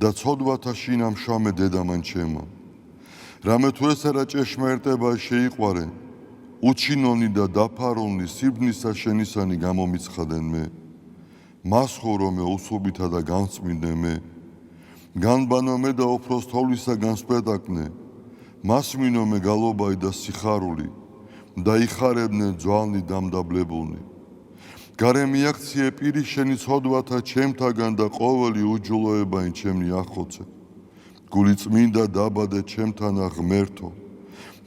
და ცოდვათა შინა მშამე დედამან ჩემა. რამე თუ ესე რა ჭეშმარიტება შეიყვარე, უჩინონი და დაფარონი სიბნისა შენისანი გამომიცხადენ მე. მას ხორო მე უსუბითა და განწმინდე მე. განბანო მე და უფროს თოვლისაგან სპეტაკნე, მას მინო მე გალობაი და სიხარული და იხარებნე ძვალნი დამდაბლებულნი. გარე მიაქციე პირი შენი ცოდვათა ჩემთაგან და ყოველი უჯულოებაი ჩემნი ახოცე. გული წმინდა დაბადე ჩემთანა ღმერთო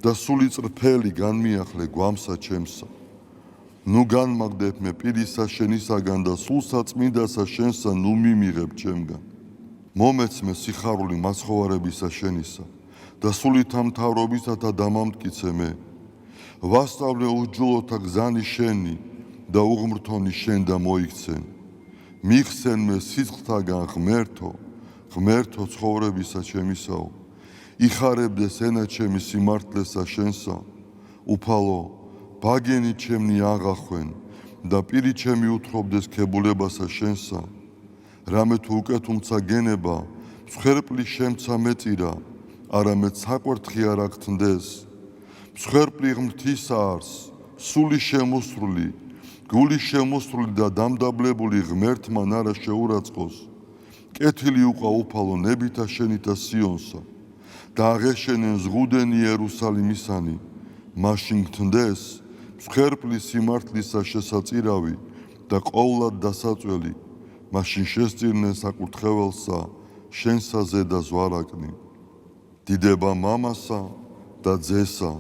და სული წრფელი განმიახლე გვამსა ჩემსა. ნუ განმაგდებ მე პირისა შენისაგან და სულსა წმინდასა შენსა ნუ მიმიღებ ჩემგან. მომეც მე სიხარული მაცხოვარებისა შენისა და სულითა მთავრობისათა დამამტკიცე მე. ვასწავლე უჯულოთა გზანი შენი და უღმრთონი შენ და მოიქცენ. მიხსენ მე სიცხთაგან ღმერთო, ღმერთო ცხოვრებისა ჩემისაო. იხარებდეს ენა ჩემი სიმართლესა შენსა. უფალო, ბაგენი ჩემნი აღახვენ და პირი ჩემი უთხრობდეს ქებულებასა შენსა. რამე თუ უკეთუმცა გენება, მსხვერპლი შემცა მეწირა, არამედ საკვერთხი არ აქთნდეს. მსხვერპლი ღმრთისა არს, სული შემოსრული, გული შემოსრული და დამდაბლებული ღმერთმან არა შეურაცხყოს. კეთილი უყვა უფალო ნებითა შენითა სიონსა და აღეშენენ ზღუდენი იერუსალიმისანი. მაშინ გთნდეს მსხვერპლი სიმართლისა შესაწირავი და ყოვლად დასაწველი. მაშინ შესწირნენ საკურთხეველსა შენსა ზედა ზვარაკნი. დიდება მამასა და ძესა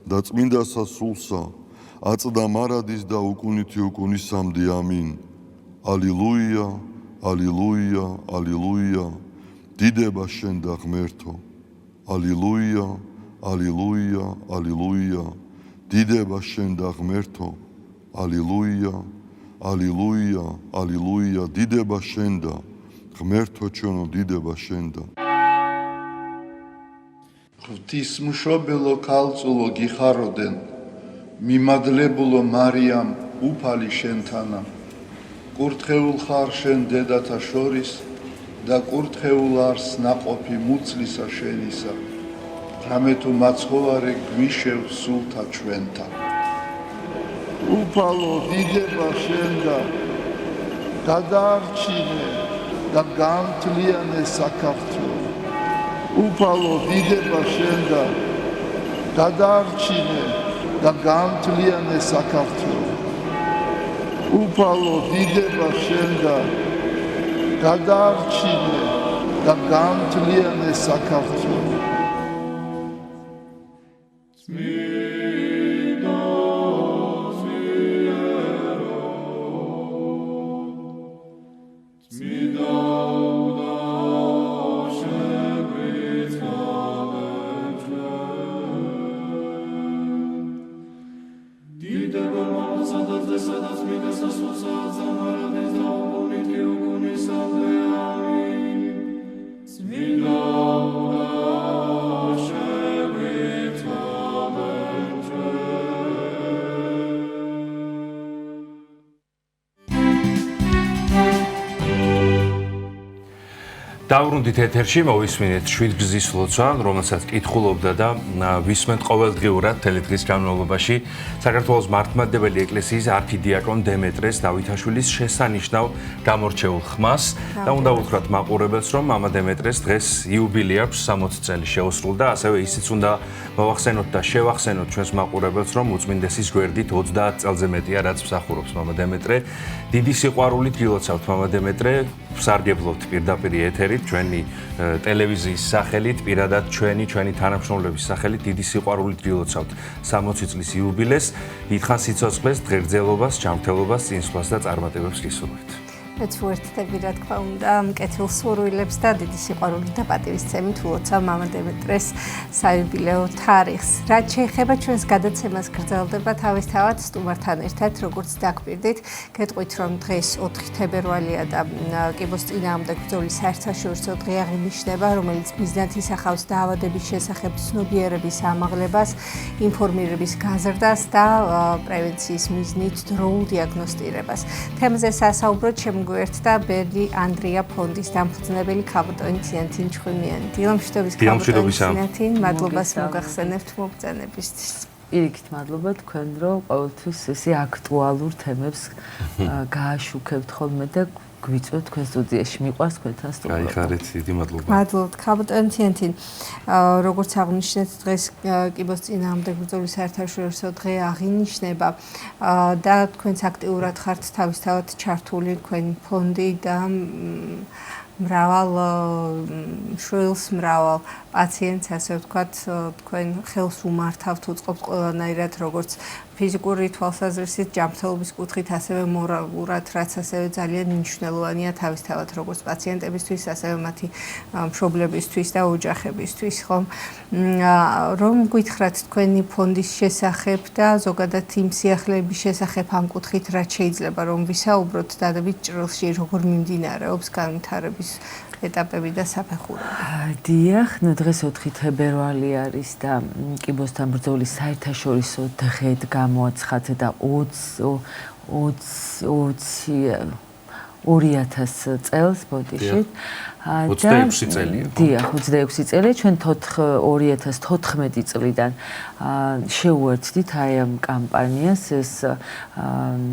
და წმინდასა სულსა, აწდა მარადის და უკუნითი უკუნისამდე. ამინ. ალილუია, ალილუია, ალილუია. დიდება შენ და ღმერთო. ალილუია, ალილუია, ალილუია. დიდება შენ და ღმერთო. ალილუია, ალილუია, ალილუია, დიდება შენდა, ღმერთო ჩვენო, დიდება შენდა. ღვთისმშობელო ქალწულო გიხაროდენ, მიმადლებულო მარიამ უფალი შენთანა, კურთხეულ ხარ შენ დედათა შორის და კურთხეულ არს ნაყოფი მუცლისა შენისა, რამე თუ მაცხოვარე გვიშევ სულთა ჩვენთა. უფალო დიდება შენდა, გადაარჩინე და გამთლიანე საქართველო. უფალო დიდება შენდა, გადაარჩინე და გამთლიანე საქართველო. უფალო დიდება შენდა, გადაარჩინე და გამთლიანე საქართველო. დავბრუნდით ეთერში, მოვისმინეთ 7 გზის ლოცვა, რომელსაც კითხულობდა და ვისმენთ ყოველდღიურად მთელი დღის განმავლობაში საქართველოს მართლმადიდებელი ეკლესიის არქიდიაკონ დემეტრეს დავითაშვილის შესანიშნავ გამორჩეულ ხმას და უნდა უთხრათ მაყურებელს, რომ მამა დემეტრეს დღეს იუბილე აქვს 60 წელი შეუსრულდა, ასევე ისიც უნდა მოვახსენოთ და შევახსენოთ ჩვენს მაყურებელს, რომ უწმინდესის გვერდით 30 წელზე მეტია რაც მსახურობს მამა დემეტრე. დიდი სიყვარულით გილოცავთ მამა დემეტრე, ვსარგებლობთ პირდაპირ ეთერით ჩვენი ტელევიზიის სახელით, პირადად ჩვენი თანამშრომლების სახელით დიდი სიყვარულით გილოცავთ 60 წლის იუბილეს, ითხოვთ სიცოცხლეს, ღერძელობას, ჯანმრთელობას, წინსვლას და წარმატებებს გისურვებთ. მეც ვერთდები, რა თქმა უნდა, მკეთილ სურვილებს და დიდი სიყვარულით და პატივისცემით ვლოცავ მამა დემეტრეს საიუბილეო თარიღს. რაც შეეხება ჩვენს გადაცემას, გრძელდება თავისთავად სტუმართან ერთად, როგორც დაგკვირდით, გეტყვით, რომ დღეს 4 თებერვალია და კიბოს წინააღმდეგ ბრძოლის საერთაშორისო დღე აღინიშნება, რომელიც მიზნად ისახავს დაავადების შესახებ ცნობიერების ამაღლებას, ინფორმირების გაზრდას და პრევენციის მიზნით დროულ დიაგნოსტირებას. თემაზე სასაუბროდ გვერდდა ბერლი ანდრია ფონდის დამფუძნებელი ქაბოტონი ცინათინ ჩხუმიანი. დილამშვიდობის ქაბოტონი ცინათინ, მადლობას მოგახსენებთ მოგზანებისთვის. პირიქით მადლობა თქვენ, რომ ყოველთვის ესე აქტუალურ თემებს გააშუქებთ ხოლმე და გვიწვევთ თქვენ სტუდიაში. მიყვარს თქვენთან სტუმრობა. გაიხარეთ, დიდი მადლობა. მადლობთ ქაბოტონი ცინათინ. როგორც აღნიშნეთ, დღეს კიბოს წინააღმდეგ ბრძოლის საერთაშორისო დღე აღინიშნება და თქვენც აქტიურად ხართ თავისთავად ჩართული თქვენი ფონდი და მრავალ შვილს, მრავალ პაციენტს, ასე ვთქვათ, თქვენ ხელს უმართავთ, უწყობთ ყველანაირად, როგორც ფიზიკური თვალსაზრისით, ჯანმრთელობის კუთხით, ასევე მორალურად, რაც ასევე ძალიან მნიშვნელოვანია თავისთავად, როგორც პაციენტებისთვის, ასევე მათი მშობლებისთვის და ოჯახებისთვის, ხომ? რომ გითხრათ თქვენი ფონდის შესახებ და ზოგადად იმ სიახლეების შესახებ ამ კუთხით, რაც შეიძლება რომ ვისაუბროთ დადებით ჭრილში, როგორ მიმდინარეობს განვითარების ეტაპები და საფეხურები. დიახ, ნუ დღეს 4 თებერვალი არის და კიბოსთან ბრძოლის საერთაშორისო დღედ გამოაცხადეთ და 2000 წელს ბოდიშით. 26 წელია. დიახ, 26 წელი. ჩვენ 2014 წლიდან შევუერთდით აი ამ კამპანიას, ეს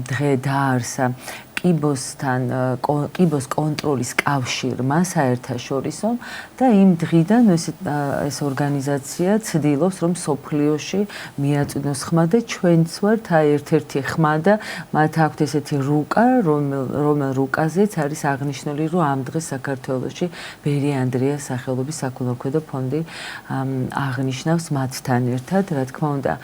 დღე დაარსა კიბოს კონტროლის კავშირმა საერთაშორისო და იმ დღიდან ეს ორგანიზაცია ცდილობს, რომ სოფლიოში მიაწვდოს ხმა და ჩვენც ვართ აი ერთ-ერთი ხმა და მათ აქვთ ესეთი რუკა, რომელ რუკაზეც არის აღნიშნული, რომ ამ დღეს საქართველოში ბერი ანდრიას სახელობის საქველმოქმედო ფონდი აღნიშნავს მათთან ერთად. რა თქმა უნდა,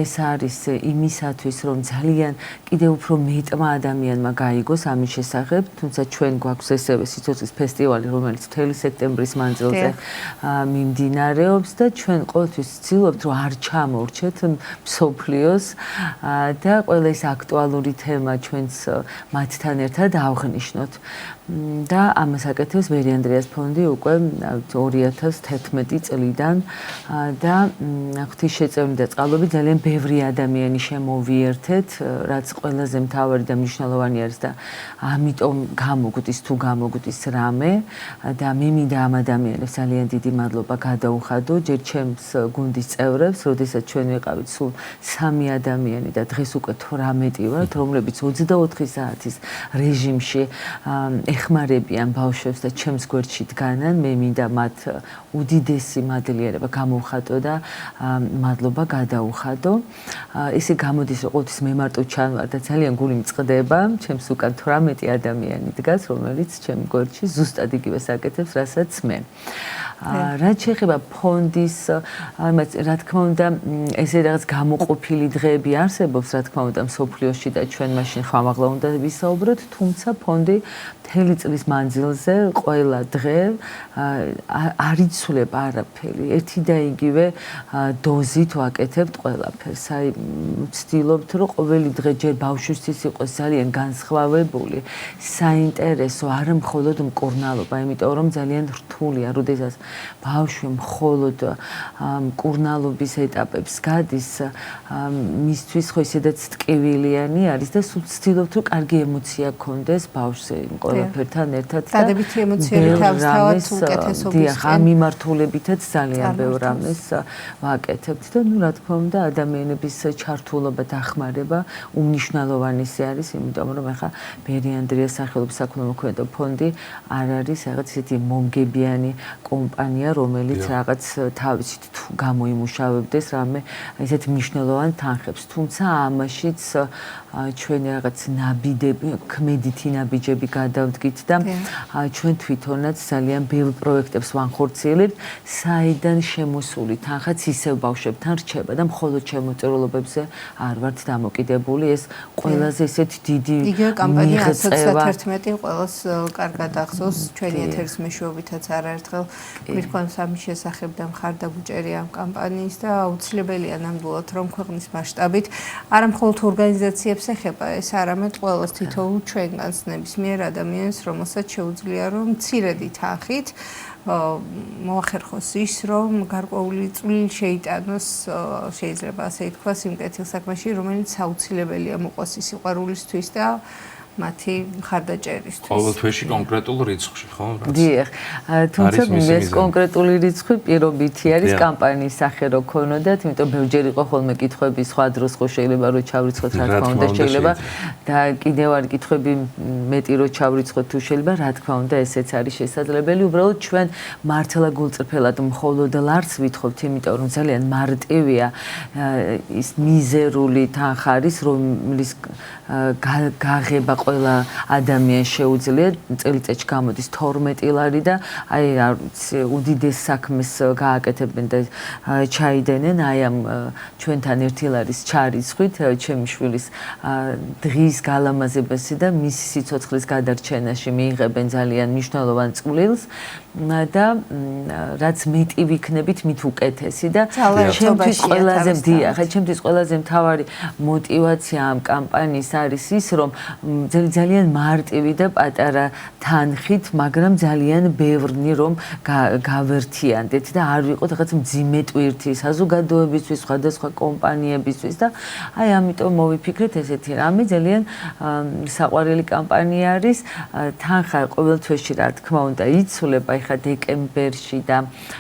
ეს არის იმისათვის, რომ ძალიან კიდევ უფრო მეტმა ადამიანმა გაიგოს გაიგოს ამის შესახებ, თუმცა ჩვენ გვაქვს ესევე სიცოცხლის ფესტივალი, რომელიც მთელი სექტემბრის მანძილზე მიმდინარეობს და ჩვენ ყოველთვის ვცდილობთ, რომ არ ჩამორჩეთ მსოფლიოს და ყველა ეს აქტუალური თემა ჩვენს მათთან ერთად ავღნიშნოთ. და ამას აკეთებს ვერი ანდრეას ფონდი უკვე 2011 წლიდან და ღვთისშეწევნით და წყალობით ძალიან ბევრი ადამიანი შემოვიერთეთ, რაც ყველაზე მთავარი და მნიშვნელოვანი არის და ამიტომ გამოგვდის თუ გამოგვდის რამე და მე მინდა ამ ადამიანებს ძალიან დიდი მადლობა გადაუხადო ჯერ ჩემს გუნდის წევრებს, როდესაც ჩვენ ვიყავით სულ 3 ადამიანი და დღეს უკვე 18 ვართ, რომლებიც 24 საათის რეჟიმში ეხმარებიან ბავშვებს და ჩემს გვერდში დგანან, მე მინდა მათ უდიდესი მადლიერება გამოვხატო და მადლობა გადაუხადო. ესე გამოდის, რომ ყოველთვის მე მარტო ჩანვარ და ძალიან გული მწყდება, ჩემს უკან 18 ადამიანი დგას, რომელიც ჩემ გვერდში ზუსტად იგივეს აკეთებს, რასაც მე. რაც შეეხება ფონდის, რა თქმა უნდა, ესე რაღაც გამოყოფილი დღეები არსებობს, რა თქმა უნდა, მსოფლიოში და ჩვენ მაშინ ხმამაღლა უნდა ვისაუბროთ, თუმცა ფონდი მთელი წლის მანძილზე ყველა დღე არ იცვლება არაფერი. ერთი და იგივე დოზით ვაკეთებთ ყველაფერს. აი, ვცდილობთ, რომ ყოველი დღე ჯერ ბავშვისთვის იყოს ძალიან განსხვავებული, საინტერესო, არა მხოლოდ მკურნალობა, იმიტომ რომ ძალიან რთულია, როდესაც ბავშვი მხოლოდ მკურნალობის ეტაპებს გადის, მისთვის ხო ისედაც ტკივილიანი არის და სულ ვცდილობთ, რომ კარგი ემოცია გქონდეს ბავშვზე ყველაფერთან ერთად და დადებითი ემოციები თავისთავად უკეთესობისკენ. ამ მიმართულებითაც ძალიან ბევრ რამეს ვაკეთებთ და ნუ რა თქმა უნდა ადამიანების ჩართულობა და ხმარება უმნიშვნელოვანესი არის, იმიტომ რომ ახლა ვერი ანდრეას სახელობის საქველმოქმედო ფონდი არ არის რაღაც ისეთი მომგებიანი კომპანია, რომელიც რაღაც თავისით თუ გამოიმუშავებდეს რამე ესეთ მნიშვნელოვან თანხებს, თუმცა ამაშიც ჩვენი რაღაც ნაბიჯები, ქმედითი ნაბიჯები გადავდგით და ჩვენ თვითონაც ძალიან ბევრ პროექტებს ვანხორციელებთ, საიდან შემოსული თანხაც ისევ ბავშვებთან რჩება და მხოლოდ შემოწირულობებზე არ ვართ დამოკიდებული, ეს ყველაზე ესეთ დიდი იგივე კამპანია 111 ყველას კარგად ახსოვს, ჩვენი ეთერის მეშვეობითაც არაერთხელ გვირგვანს ამის შესახებ და მხარდაგუჭერი ამ კამპანიის და აუცილებელია ნამდვილად რომ ქვეყნის მასშტაბით არა მხოლოდ ორგანიზაციებს ეხება ეს, არამედ ყველას თითოეულ ჩვენგანს ნებისმიერ ადამიანს, რომელსაც შეუძლია რომ მცირედი თანხით მოახერხოს ის, რომ გარკვეული წვლილი შეიტანოს, შეიძლება ასე ითქვას, იმ კეთილ საქმეში, რომელიც აუცილებელია მოყვას ის სიყვარულისთვის და მათი მხარდაჭერისთვის. ყოველ თვეში კონკრეტულ რიცხვში, ხო? დიახ. თუმცა ეს კონკრეტული რიცხვი პირობითი არის კამპანიის სახე რო ქონოდათ, იმიტომ ბევრჯერ იყო ხოლმე კითხვები სხვა დროს ხო შეიძლება რო ჩავრიცხოთ, რა თქმა უნდა შეიძლება და კიდევ არ კითხვები მეტი რო ჩავრიცხოთ თუ შეიძლება, რა თქმა უნდა ესეც არის შესაძლებელი. უბრალოდ ჩვენ მართლა გულწრფელად მხოლოდ ლარს ვითხოვთ, იმიტომ რომ ძალიან მარტივია ის მიზერული თანხა არის, რომლის გაღება ყველა ადამიანს შეუძლია, წელიწადში გამოდის 12 ლარი და აი არ ვიცი, უდიდეს საქმეს გააკეთებენ და ჩაიდენენ აი ამ ჩვენთან 1 ლარის ჩარიცხვით ჩემი შვილის დღის გალამაზებასი და მისი სიცოცხლის გადარჩენაში მიიღებენ ძალიან მნიშვნელოვან წვლილს და რაც მეტი ვიქნებით, მით უკეთესი და ჩემთვის ყველაზე მთავარი мотиваცია ამ კამპანიის არის ის, რომ ძალიან მარტივი და პატარა თანხით, მაგრამ ძალიან ბევრნი რომ გავერთიანდეთ და არ ვიყოთ რაღაც მძიმე ტვირთი საზოგადოებისთვის, სხვადასხვა კომპანიებისთვის და აი ამიტომ მოვიფიქრეთ ესეთი რამე ძალიან საყვარელი კამპანია არის. თანხა ყოველ თვეში რა თქმა უნდა იცვლება, ეხლა დეკემბერში და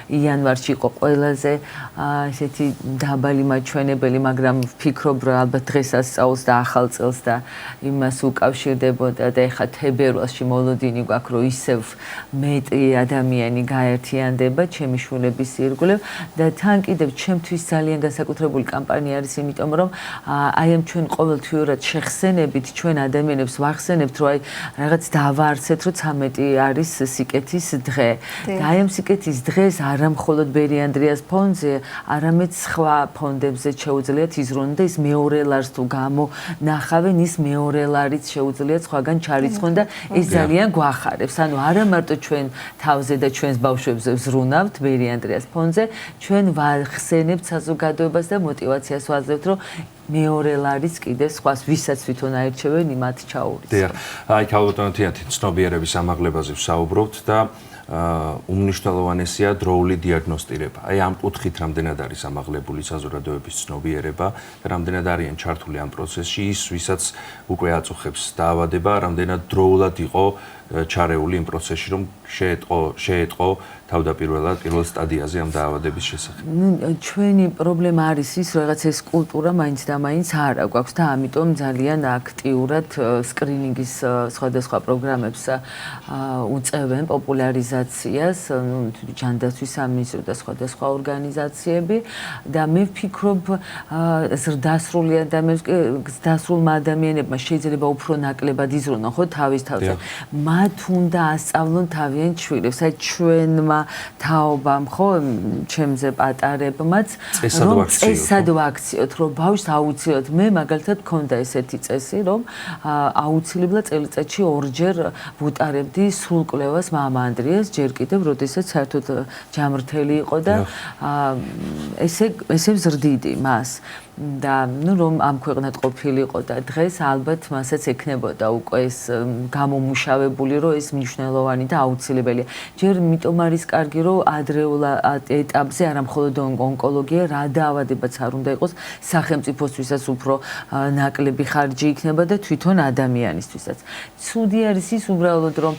იანვარში იყო ყველაზე ესეთი დაბალი მაჩვენებელი, მაგრამ ვფიქრობ რომ ალბათ დღესასწაულს და ახალ წელს და იმას უკავშირდებოდა და ეხლა თებერვალში მოლოდინი გვაქვს რომ ისევ მეტი ადამიანი გაერთიანდება ჩემი შვილების ირგვლივ და თან კიდევ ჩემთვის ძალიან განსაკუთრებული კამპანია არის, იმიტომ რომ აი ამ ჩვენ ყოველთვიურად შეხსენებით ჩვენ ადამიანებს ვახსენებთ რომ აი რაღაც დავაარსეთ რომ 13 არის სიკეთის დღე და აი ამ სიკეთის დღეს არა მხოლოდ ბერი ანდრიას ფონდზე, არამედ სხვა ფონდებზეც შეუძლიათ იზრუნონ და ის მეორე ლარს თუ გამონახავენ, ის მეორე ლარიც შეუძლიათ სხვაგან ჩარიცხონ და ეს ძალიან გვახარებს. ანუ არა მარტო ჩვენ თავზე და ჩვენს ბავშვებზე ვზრუნავთ ბერი ანდრიას ფონდზე, ჩვენ ვახსენებთ საზოგადოებას და მოტივაციას ვაძლევთ, რომ მეორე ლარიც კიდე სხვას ვისაც თვითონ აერჩევენ, მათ ჩაურიცხოთ. დიახ, აი ქალბატონო თიანთი ცნობიერების ამაღლებაზე ვსაუბრობთ და უმნიშვნელოვანესია დროული დიაგნოსტირება. აი ამ კუთხით რამდენად არის ამაღლებული საზოგადოების ცნობიერება და რამდენად არიან ჩართული ამ პროცესში ის, ვისაც უკვე აწუხებს დაავადება, რამდენად დროულად იყო ჩარეული იმ პროცესში, რომ შეეტყო თავდაპირველად პირველ სტადიაზე ამ დაავადების შესახებ. ჩვენი პრობლემა არის ის, რომ რაღაც ეს კულტურა მაინც და მაინც არ აქვს და ამიტომ ძალიან აქტიურად სკრინინგის სხვადასხვა პროგრამებს უწევენ პოპულარიზაციას, ჯანდაცვის სამინისტრო და სხვადასხვა ორგანიზაციები და მე ვფიქრობ ზრდასრულმა ადამიანებმა შეიძლება უფრო ნაკლებად იზრუნონ ხო თავის თავზე. მათ უნდა ასწავლონ თავიანთ შვილებს, აი ჩვენმა თაობამ ხო ჩემზე პატარებმაც წესად ვაქციოთ, რომ ბავშვს აუცილებლად მე მაგალითად მქონდა ესეთი წესი, რომ აუცილებლად წელიწადში ორჯერ ვუტარებდი სრულკვლევას მამა ანდრიას, ჯერ კიდევ როდესაც საერთოდ ჯამრთელი იყო და ესე ვზრდიდი მას. და რომ ამ ქვეყნად ყოფილიყო და დღეს ალბათ მასაც ექნებოდა უკვე ეს გამომუშავებული, რომ ეს მნიშვნელოვანი და აუცილებელია. ჯერ იმიტომ არის კარგი, რომ ადრეულ ეტაპზე არა მხოლოდ ონკოლოგია, რა დაავადებაც არ უნდა იყოს, სახელმწიფოსთვისაც უფრო ნაკლები ხარჯი იქნება და თვითონ ადამიანისთვისაც. ცუდი არის ის უბრალოდ, რომ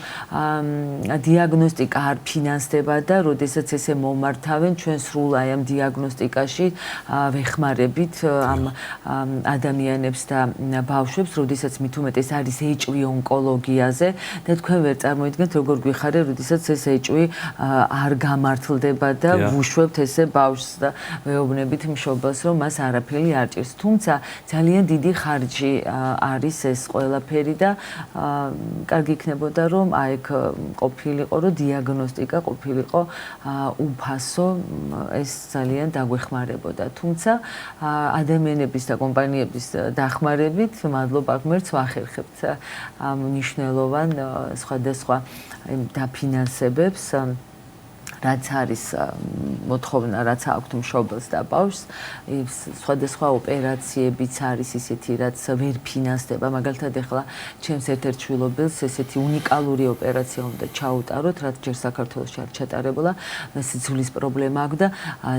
დიაგნოსტიკა არ ფინანსდება და როდესაც ესე მომართავენ, ჩვენ სრულ აი ამ დიაგნოსტიკაში ვეხმარებით ამ ადამიანებს და ბავშვებს, როდესაც მით უმეტეს არის HIV ონკოლოგიაზე და თქვენ ვერ წარმოიდგენთ, როგორ გვიხარეთ, როდესაც ეს HIV არ გამართლდება და ვუშვებთ ესე ბავშვს და ვეუბნებით მშობელს, რომ მას არაფერი არ ჭირს. თუმცა ძალიან დიდი ხარჯი არის ეს ყველაფერი და კარგი იქნებოდა, რომ აი ეგ ყოფილიყო, რომ დიაგნოსტიკა ყოფილიყო უფასო, ეს ძალიან დაგვეხმარებოდა. თუმცა ადამიანების და კომპანიების დახმარებით, მადლობა ღმერთს, ვახერხებთ ამ მნიშვნელოვან სხვადასხვა დაფინანსებებს, რაც არის მოთხოვნა, რაც აქვთ მშობელს და ბავშვს, სხვადასხვა ოპერაციებიც არის ისეთი, რაც ვერ ფინანსდება. მაგალითად, ეხლა ჩემს ერთ-ერთ შვილობილს ესეთი უნიკალური ოპერაცია უნდა ჩაუტაროთ, რაც ჯერ საქართველოში არ ჩატარებულა, სიძვლის პრობლემა აქვს და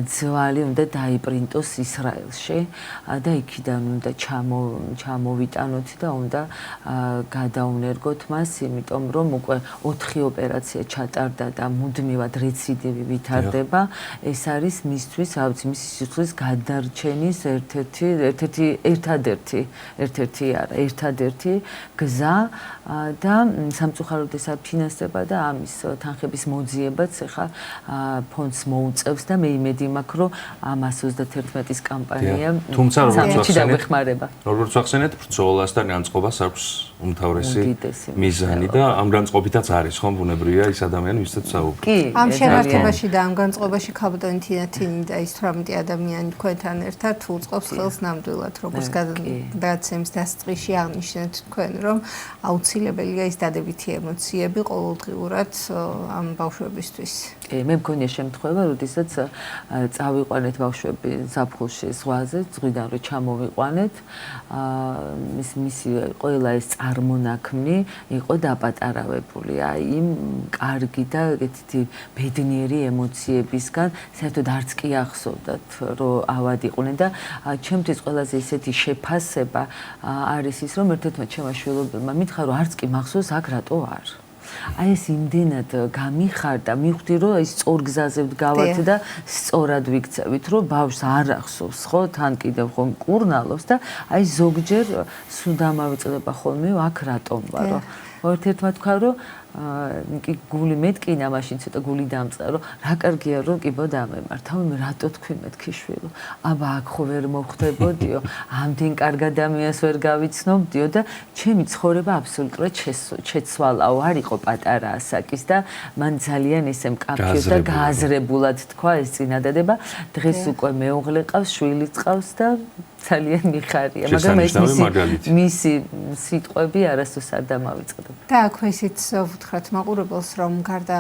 ძვალი უნდა დაიპრინტოს ისრაელში და იქიდან უნდა ჩამოვიტანოთ და უნდა გადაუნერგოთ მას, იმიტომ რომ უკვე 4 ოპერაცია ჩატარდა და მუდმივად ვითარდება. ეს არის მისთვის, მისი სიცოცხლის გადარჩენის ერთადერთი გზა და სამწუხაროდ ეს არ ფინანსდება და ამის თანხების მოძიებაც ახლა ფონდს მოუწევს და მე იმედი მაქვს, რომ ამ 131-ის კამპანია თუმცა დაგვეხმარება. როგორც ვახსენეთ, ბრძოლას და განწყობას აქვს უმთავრესი მიზანი და ამ განწყობითაც არის ხომ ბუნებრივია ის ადამიანი, ვისაც საუბრობთ. ამ შემართებაში და ამ განწყობაში ქალბატონი თინათინი და ის 18 ადამიანი თქვენთან ერთად უწყობს ხელს ნამდვილად, როგორც გადაცემის დასწრიში აღნიშნეთ თქვენ, რომ აუცილებელია ის დადებითი ემოციები ყოველდღიურად ამ ბავშვებისთვის. მე მქონია შემთხვევა, როდესაც წავიყვანეთ ბავშვები ზაფხულში ზღვაზე, ზღვიდან რომ ჩამოვიყვანეთ, მისი ყველა ეს წარმონაქმნი იყო დაპატარავებული. აი იმ კარგი და ეგეთი ბედნიერი ემოციებისგან საერთოდ არც კი ახსოვდათ, რომ ავადიყვნენ და ჩემთვის ყველაზე ისეთი შეფასება არის ის, რომ ერთ-ერთმა ჩემმა შვილობილმა მითხრა, რომ არც კი მახსოვს აქ რატო არ. აი ეს იმდენად გამიხარდა, მივხვდი, რომ ის სწორ გზაზე ვდგავართ და სწორად ვიქცევით, რომ ბავშვს არ ახსოვს, ხო, თან კიდევ ხომ კურნალობს და აი ზოგჯერ სულ დამავიწყდება ხოლმე აქ რატომ ვარო. ერთ-ერთმა თქვა, რომ კი გული მეტკინა მაშინ ცოტა გული დამწყერო რა კარგია რომ კიბო დამემართა მე რატო თქვი მეთქი შვილო აბა აქ ხო ვერ მოხდებოდიო ამდენ კარგ ადამიანს ვერ გავიცნობდიო და ჩემი ცხოვრება აბსოლუტურად შეცვალაო არ იყო პატარა ასაკის და მან ძალიან ესე მკაფიო და გააზრებულად თქვა ეს წინადადება დღეს უკვე მეუღლე ყავს შვილი ყავს და ძალიან მიხარია მაგრამ ეს მისი სიტყვები არასდროს არ დამავიწყდა და აქვე ისიც ვუთხრათ მაყურებელს რომ გარდა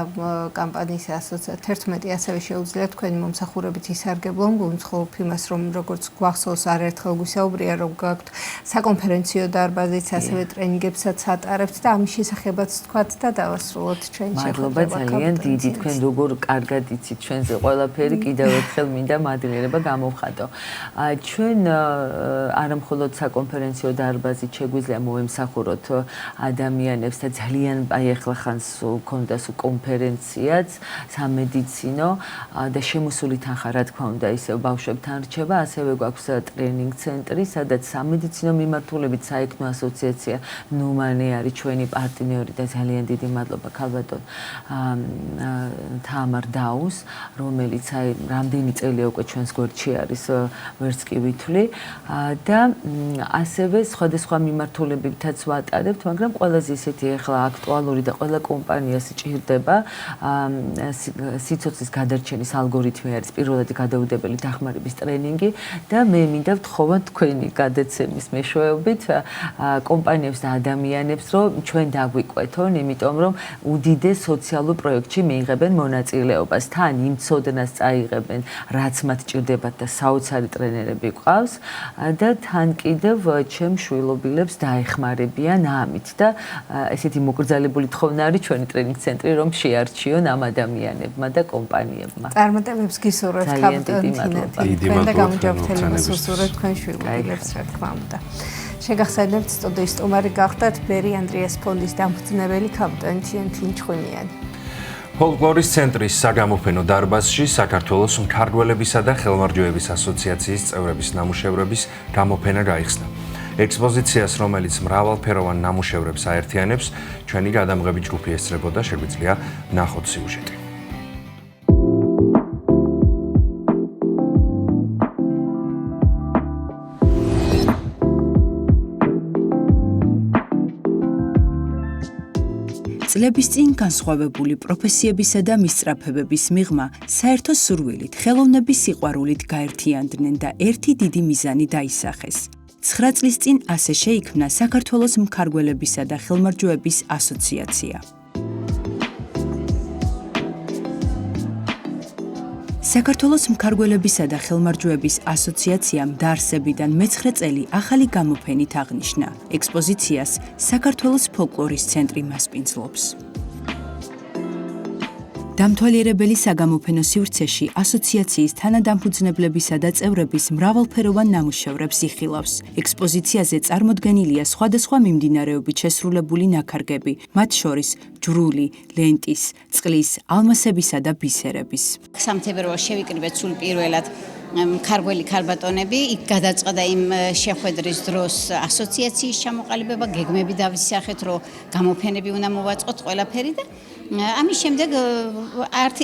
კამპანიის 11 ასევე შეუძლიათ თქვენი მომსახურებით ისარგებლონ გულმწყრობ იმას რომ როგორც გვახსოვს არაერთხელ გვისაუბრია რომ გაქვთ საკონფერენციო დარბაზიც ასევე ტრენინგებსაც ატარებთ და ამის შესახებაც თქვათ და დავასრულოთ ჩვენი შეხვედრა მადლობა ძალიან დიდი თქვენ როგორ კარგად იცით ჩვენზე ყველაფერი კიდევ ერთხელ მინდა მადლიერება გამოვხატო ჩვენ არა მხოლოდ საკონფერენციო დარბაზით შეგვიძლია მოემსახუროთ ადამიანებს და ძალიან აი ახლა ხანს ქონდა სულ კონფერენციაც სამედიცინო და შემოსული თანხა რა თქმა უნდა ისევ ბავშვებთან რჩება ასევე გვაქვს ტრენინგ ცენტრი სადაც სამედიცინო მიმართულებით საექნო ასოციაცია ნუმანი არის ჩვენი პარტნიორი და ძალიან დიდი მადლობა ქალბატონ თამარ დაუს რომელიც აი რამდენი წელია უკვე ჩვენს გვერდში არის ვერც კი ვითვლი და ასევე სხვადასხვა მიმართულებითაც ვატარებთ, მაგრამ ყველაზე ისეთი ახლა აქტუალური და ყველა კომპანიას ჭირდება სიცოცხლის გადარჩენის ალგორითმი არის პირველადი გადაუდებელი დახმარების ტრენინგი და მე მინდა ვთხოვოთ თქვენი გადაცემის მეშვეობით კომპანიებს და ადამიანებს რომ ჩვენ დაგვიკვეთონ, იმიტომ რომ უდიდეს სოციალურ პროექტში მიიღებენ მონაწილეობას, თან იმ ცოდნას წაიღებენ, რაც მათ ჭირდებათ და საოცარი ტრენერები ყავს. და თან კიდევ ჩემ შვილობილებს დაეხმარებიან ამით და ესეთი მოკრძალებული თხოვნა არის ჩვენი ტრენინგ ცენტრი რომ შეარჩიონ ამ ადამიანებმა და კომპანიებმა. წარმატებებს გისურვებთ კაპიტანი თინათი და გამარჯვებულებას უსურვებთ თქვენ შვილობილებს რა თქმა უნდა. შეგახსენებთ სტუდიის სტუმარი გახდათ ბერი ანდრიას ფონდის დამფუძნებელი კაპიტანი თინათი ჭხვინიანი. ფოლკლორის ცენტრის საგამოფენო დარბაზში საქართველოს მქარგველებისა და ხელმარჯვეების ასოციაციის წევრების ნამუშევრების გამოფენა გაიხსნა. ექსპოზიციას, რომელიც მრავალფეროვან ნამუშევრებს აერთიანებს, ჩვენი გადამღები ჯგუფი ესწრებოდა, შეგვიძლია ნახოთ სიუჟეტი. წლების წინ განსხვავებული პროფესიებისა და მისწრაფებების მიღმა საერთო სურვილით, ხელოვნების სიყვარულით გაერთიანდნენ და ერთი დიდი მიზანი დაისახეს. 9 წლის წინ ასე შეიქმნა საქართველოს მქარგველებისა და ხელმარჯვეების ასოციაცია. საქართველოს მქარგველებისა და ხელმარჯვეების ასოციაციამ დაარსებიდან მე-9 წელი ახალი გამოფენით აღნიშნა. ექსპოზიციას საქართველოს ფოლკლორის ცენტრი მასპინძლობს. დამთვალიერებელი საგამოფენო სივრცეში ასოციაციის თანადამფუძნებლებისა და წევრების მრავალფეროვან ნამუშევრებს იხილავს. ექსპოზიციაზე წარმოდგენილია სხვადასხვა მიმდინარეობით შესრულებული ნაქარგები, მათ შორის ჯვრული, ლენტის, წყლის, ალმასებისა და ბისერების. სამთებერვალს შევიკრიბეთ სულ პირველად მქარგველი ქალბატონები, იქ გადაწყდა იმ შეხვედრის დროს ასოციაციის ჩამოყალიბება, გეგმები დავისახეთ, რომ გამოფენები უნდა მოვაწყოთ ყველაფერი და ამის შემდეგ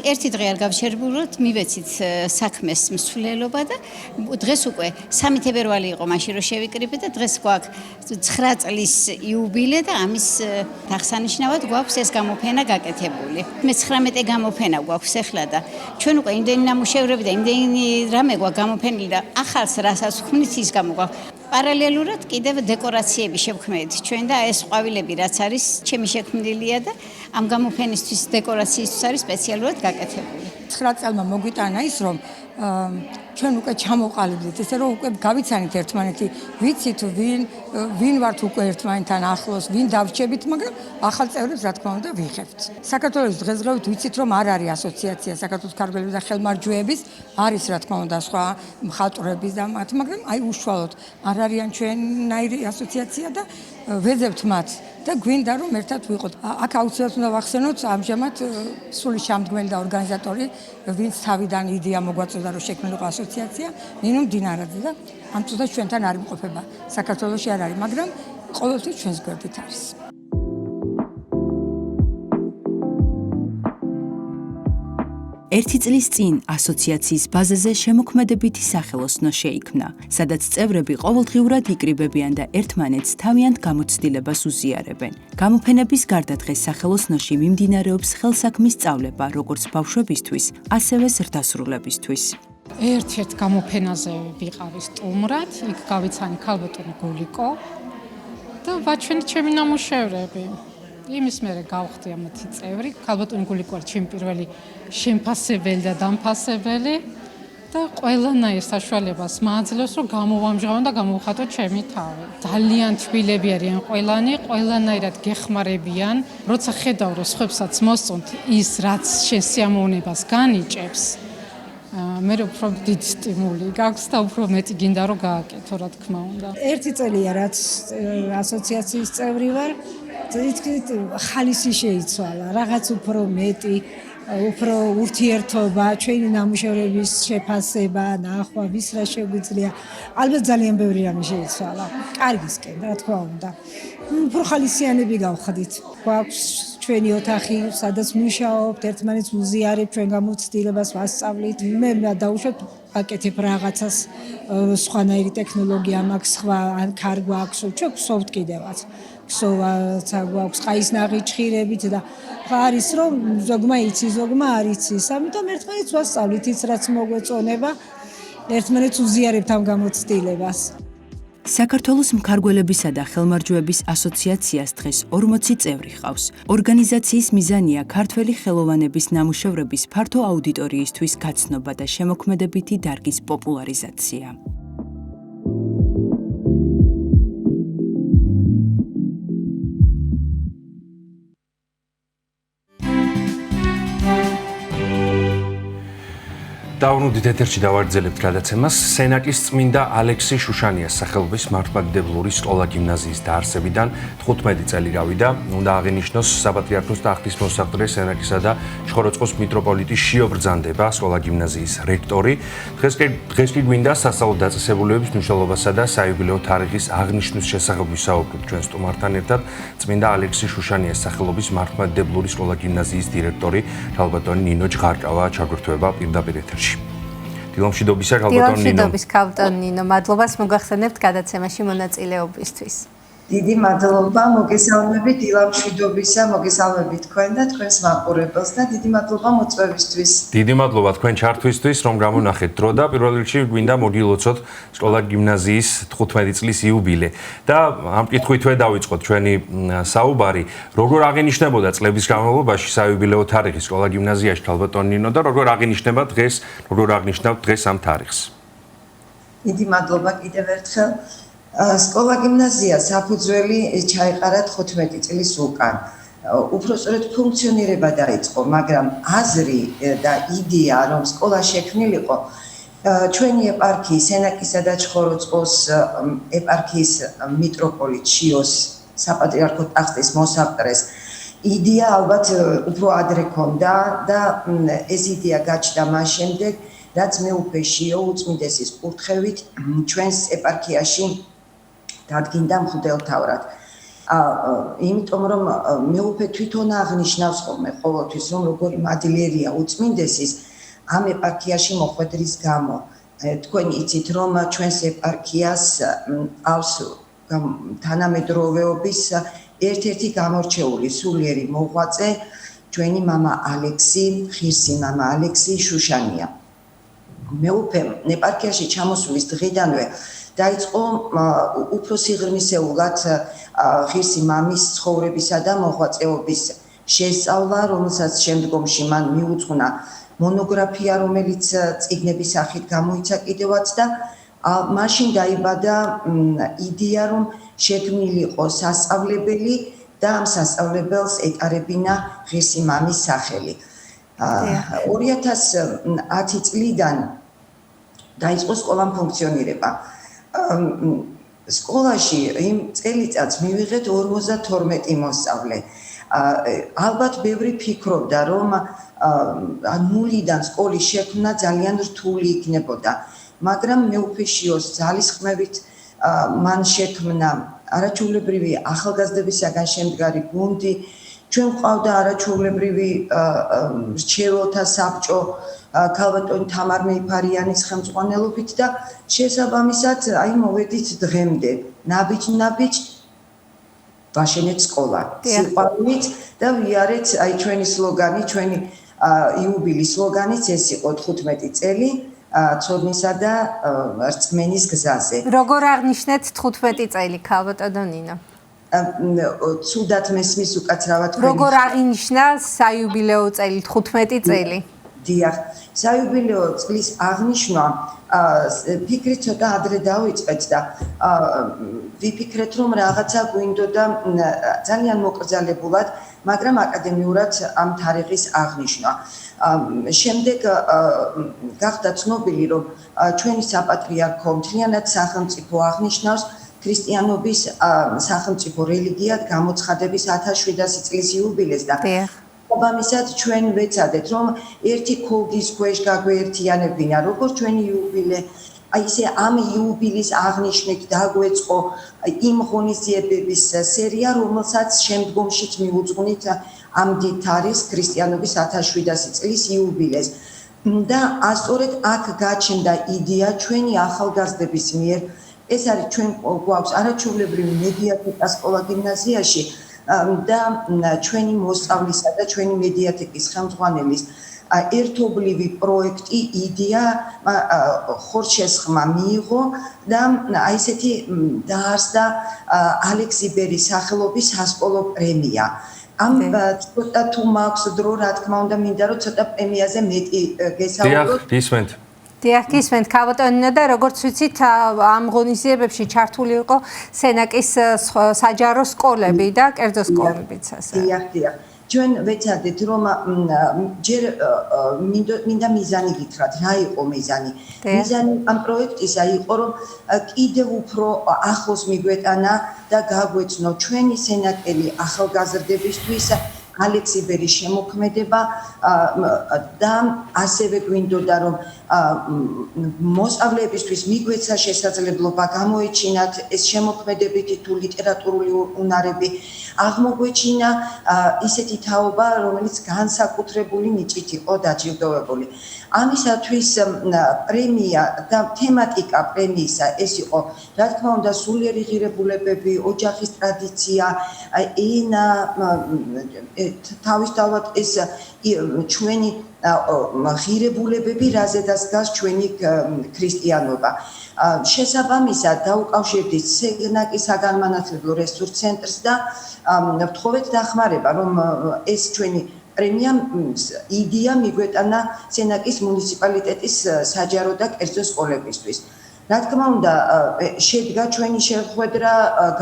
ერთი დღე არ გავშერებულოთ მივეცით საქმეს მსვლელობა და დღეს უკვე 3 თებერვალი იყო მაშინ რომ შევიკრიბეთ და დღეს გვაქვს 9 წლის იუბილე და ამის აღსანიშნავად გვაქვს ეს გამოფენა გაკეთებული. მე-19 გამოფენა გვაქვს ახლა და ჩვენ უკვე იმდენი ნამუშევრები და იმდენი რამე გვაქვს გამოფენილი და ახალს რასაც ვქმნით ის გამოგვაქვს. პარალელურად კიდევ დეკორაციები შევქმნით ჩვენ და ეს ყვავილები რაც არის ჩემი შექმნილია და ამ გამოფენისთვის დეკორაციისთვის არის სპეციალურად გაკეთებული. 9 წელმა მოგვიტანა ის რომ ჩვენ უკვე ჩამოყალიბდით, ესე რომ უკვე გავიცანით ერთმანეთი, ვიცით ვინ ვართ უკვე ერთმანეთთან ახლოს, ვინ დავრჩებით, მაგრამ ახალ წევრებს რა თქმა უნდა ვიღებთ. საქართველოს დღესდღეობით ვიცით რომ არ არის ასოციაცია საქართველოს მქარგველების და ხელმარჯვეების, არის რა თქმა უნდა სხვა მხატვრების და მათ, მაგრამ აი უშუალოდ არ არიან ჩვენნაირი ასოციაცია და ვეძებთ მათ და გვინდა რომ ერთად ვიყოთ. აქ აუცილებლად უნდა ვახსენოთ ამჟამად სული შემდგმელი და ორგანიზატორი, ვინც თავიდან იდეა მოგვაწოდა რომ შექმნილიყო ასოციაცია, ნინო მდინარაძე და ამ წუთას ჩვენთან არ იმყოფება. საქართველოში არ არის, მაგრამ ყოველთვის ჩვენს გვერდით არის. 1 წლის წინ ასოციაციის ბაზაზე შემოქმედებითი სახელოსნო შეიქმნა, სადაც წევრები ყოველდღიურად იკრიბებიან და ერთმანეთს თავიანთ გამოცდილებას უზიარებენ. გამოფენების გარდა დღეს სახელოსნოში მიმდინარეობს ხელსაქმის სწავლება როგორც ბავშვებისთვის, ასევე ზრდასრულებისთვის. ერთ-ერთ გამოფენაზე ვიყავი სტუმრად, იქ გავიცანი ქალბატონი გულიკო და ვაჩვენე ჩემი ნამუშევრები. იმის მერე გავხდი ამათი წევრი, ქალბატონი გულიკო არის ჩემი პირველი შემფასებელი და დამფასებელი და ყველანაირ საშუალებას მაძლევს, რომ გამოვამჟღავნო და გამოვხატო ჩემი თავი. ძალიან თბილები არიან ყველანი, ყველანაირად გეხმარებიან, როცა ხედავ, რომ სხვებსაც მოსწონთ ის, რაც შენ სიამოვნებას განიჭებს. მე უფრო დიდი სტიმული გაქვს და უფრო მეტი გინდა რომ გააკეთო, რა თქმა უნდა. ერთი წელია რაც ასოციაციის წევრი ვარ, თითქმის ხალისი შეიცვალა, რაღაც უფრო მეტი, უფრო ურთიერთობა, ჩვენი ნამუშევრების შეფასება, ნახვა, ვის რა შეგვიძლია. ალბათ ძალიან ბევრი რამე შეიცვალა. კარგისკენ, რა თქმა უნდა. უფრო ხალისიანები გავხდით. გვაქვს ჩვენი ოთახი, სადაც მუშაობთ, ერთმანეთს ვუზიარებთ, ჩვენ გამოცდილებას ვასწავლით. მე დავუშვათ აკეთებ რაღაცას, სხვანაირი ტექნოლოგია მაქვს, სხვა ან ქარ გვაქვს, ჩვენ გვსოვთ კიდევაც. ქსოვა გვაქვს, ყაისნაღი ჭხირებით და არის რომ ზოგმა იცი, ზოგმა არ იცის. ამიტომ ერთმანეთს ვასწავლით ის, რაც მოგვეწონება, ერთმანეთს ვუზიარებთ ამ გამოცდილებას. საქართველოს მქარგველებისა და ხელმარჯვების ასოციაციას დღეს 40 წევრი ჰყავს. ორგანიზაციის მიზანია ქართველი ხელოვანების ნამუშევრების ფართო აუდიტორიისთვის გაცნობა და შემოქმედებითი დარგის პოპულარიზაცია. დავრუნდით ეთერში დავაგრძელებთ გადაცემას. სენაკის წმინდა ალექსი შუშანიას სახელობის მართლმადიდებლური სკოლა-გიმნაზიის დაარსებიდან 15 წელი გავიდა. უნდა აღინიშნოს საპატრიარქოს ტახტის მოსაყდრე სენაკისა და ჩხოროწყოს მიტროპოლიტი შიო ბრძანდება, სკოლა-გიმნაზიის რექტორი. დღეს კი გვინდა სასწავლო დაწესებულებების მნიშვნელობასა და საიუბილეო თარიღის აღნიშვნის შესახებ ვისაუბროთ ჩვენ სტუმართან ერთად. წმინდა ალექსი შუშანიას სახელობის მართლმადიდებლური სკოლა-გიმნაზიის დირექტორი ქალბატონი ნინო ჯღარკავა ჩაგვირთვება პირდაპირ ეთერში. დილომშვიდობისა ქალბატონ ნინო. დილომშვიდობის ქალბატონ ნინო, მადლობას მოგახსენებთ გადაცემაში მონაწილეობისთვის. დიდი მადლობა, მოგესალმებით დილამშვიდობისა, მოგესალმებით თქვენ და თქვენს მაყურებელს და დიდი მადლობა მოწვევისთვის. დიდი მადლობა თქვენ ჩართვისთვის, რომ გამონახეთ დრო და პირველ რიგში გვინდა მოგილოცოთ სკოლა-გიმნაზიის 15 წლის იუბილე. და ამ კითხვითვე დავიწყოთ ჩვენი საუბარი, როგორ აღინიშნებოდა წლების განმავლობაში საიუბილეო თარიღი სკოლა-გიმნაზიაში ქალბატონ ნინო და როგორ აღინიშნება დღეს ამ თარიღს? დიდი მადლობა კიდევ ერთხელ. სკოლა-გიმნაზია საფუძველი ჩაეყარა 15 წლის უკან. უпростоრად ფუნქციონირება დაიწყო, მაგრამ აზრი და იდეა, რომ სკოლა შექმნილიყო ჩვენი ეპარქიის, სენაკისა და ჩხოროწყოს ეპარქიის მიტროპოლიტ შიოს საპატრიარქო ტახტის მოსაყდრეს იდეა ალბათ უფრო ადრე ქონდა და ეს იდეა გაჩნდა მას შემდეგ, რაც მეუფე შიო უწმინდესის კურთხევით ჩვენს ეპარქიაში დადგინდა მღვდელთავრად. იმიტომ რომ მეუფე თვითონ აღნიშნავს ხოლმე ყოველთვის, რომ როგორი მადლიერია უწმინდესის ამ ეპარქიაში მოხვედრის გამო. თქვენ იცით, რომ ჩვენს ეპარქიას ყავს თანამედროვეობის ერთ-ერთი გამორჩეული სულიერი მოღვაწე, ჩვენი მამა ალექსი, ღირსი მამა ალექსი შუშანია. მეუფემ ეპარქიაში ჩამოსვლის დღიდანვე დაიწყო უფრო სიღრმისეულად ღირსი მამის ცხოვრებისა და მოღვაწეობის შესწავლა, რომელსაც შემდგომში მან მიუძღვნა მონოგრაფია, რომელიც წიგნების სახით გამოიცა კიდევაც და მაშინ დაიბადა იდეა, რომ შექმნილიყო სასწავლებელი და ამ სასწავლებელს ეტარებინა ღირსი მამის სახელი. 2010 წლიდან დაიწყო სკოლამ ფუნქციონირება. სკოლაში იმ წელიწადს მივიღეთ 52 მოსწავლე. ალბათ ბევრი ფიქრობდა, რომ ნულიდან სკოლის შექმნა ძალიან რთული იქნებოდა, მაგრამ მეუფე შიოს ძალისხმევით მან შექმნა არაჩვეულებრივი ახალგაზრდებისაგან შემდგარი გუნდი ჩვენ ყავდა არაჩვეულებრივი რჩეულთა საბჭო ქალბატონი თამარ მეიფარიანის ხელმძღვანელობით და შესაბამისად აი მოვედით დღემდე ნაბიჯ ვაშენეთ სკოლა სიყვარულით და ვიარეთ აი ჩვენი სლოგანი ჩვენი იუბილის სლოგანიც ეს იყო 15 წელი ცოდნისა და რწმენის გზაზე. როგორ აღნიშნეთ 15 წელი ქალბატონო ნინო? ცუდად მესმის უკაცრავად თქვენ. როგორ აღინიშნა საიუბილეო წელი 15 წელი? დიახ, საიუბილეო წლის აღნიშვნა ფიქრით ცოტა ადრე დავიწყეთ და ვიფიქრეთ რომ რაღაცა გვინდოდა ძალიან მოკრძალებულად, მაგრამ აკადემიურად ამ თარიღის აღნიშვნა. შემდეგ გახდა ცნობილი რომ ჩვენი საპატრიარქო მთლიანად სახელმწიფო აღნიშნავს ქრისტიანობის სახელმწიფო რელიგიად გამოცხადების 1700 წლის იუბილეს და შესაბამისად ჩვენ ვეცადეთ რომ ერთი ქოლგის ქვეშ გაგვეერთიანებინა როგორც ჩვენი იუბილე აი ესე ამ იუბილის აღნიშვნით დაგვეწყო იმ ღონისძიებების სერია რომელსაც შემდგომშიც მიუძღვნით ამ დიდ თარიღს ქრისტიანობის 1700 წლის იუბილეს და ასწორედ აქ გაჩნდა იდეა ჩვენი ახალგაზრდების მიერ ეს არის ჩვენ გვაქვს არაჩვეულებრივი მედიათეკა სკოლა გიმნაზიაში და ჩვენი მოსწავლისა და ჩვენი მედიათეკის ხელმძღვანელის ერთობლივი პროექტი იდეა ხორჩესხმა მიიღო და აი ესეთი დაარსდა ალექსი ბერის სახელობის სასკოლო პრემია. ამ ცოტა თუ მაქვს დრო რა თქმა უნდა მინდა რომ ცოტა პრემიაზე მეტი გესაუბროთ. დიახ, გისმენთ. დიახ, გისმენთ ქალბატონო და როგორც ვიცით ამ ღონისძიებებში ჩართული იყო სენაკის საჯარო სკოლები და კერძო სკოლებიც ასე. დიახ. ჩვენ ვეცადეთ რომ ჯერ მინდა მიზანი გითხრათ, რა იყო მიზანი? მიზანი ამ პროექტისა იყო რომ კიდევ უფრო ახლოს მიგვეტანა და გაგვეცნო ჩვენი სენაკელი ახალგაზრდებისთვის ალექსი ბერის შემოქმედება და ასევე გვინდოდა რომ მოსწავლეებისთვის მიგვეცა შესაძლებლობა გამოეჩინათ ეს შემოქმედებითი თუ ლიტერატურული უნარები აღმოგვეჩინა ისეთი თაობა რომელიც განსაკუთრებული ნიჭით იყო დაჯილდოვებული. ამისათვის პრემია და თემატიკა პრემიისა ეს იყო რა თქმა უნდა სულიერი ღირებულებები, ოჯახის ტრადიცია, ენა თავისთავად ეს ჩვენი ღირებულებები რაზედაც დგას ჩვენი ქრისტიანობა. შესაბამისად დაუკავშირდით სენაკის საგანმანათლებლო რესურს ცენტრს და ვთხოვეთ დახმარება რომ ეს ჩვენი პრემია იდეა მიგვეტანა სენაკის მუნიციპალიტეტის საჯარო და კერძო სკოლებისთვის. რა თქმა უნდა შედგა ჩვენი შეხვედრა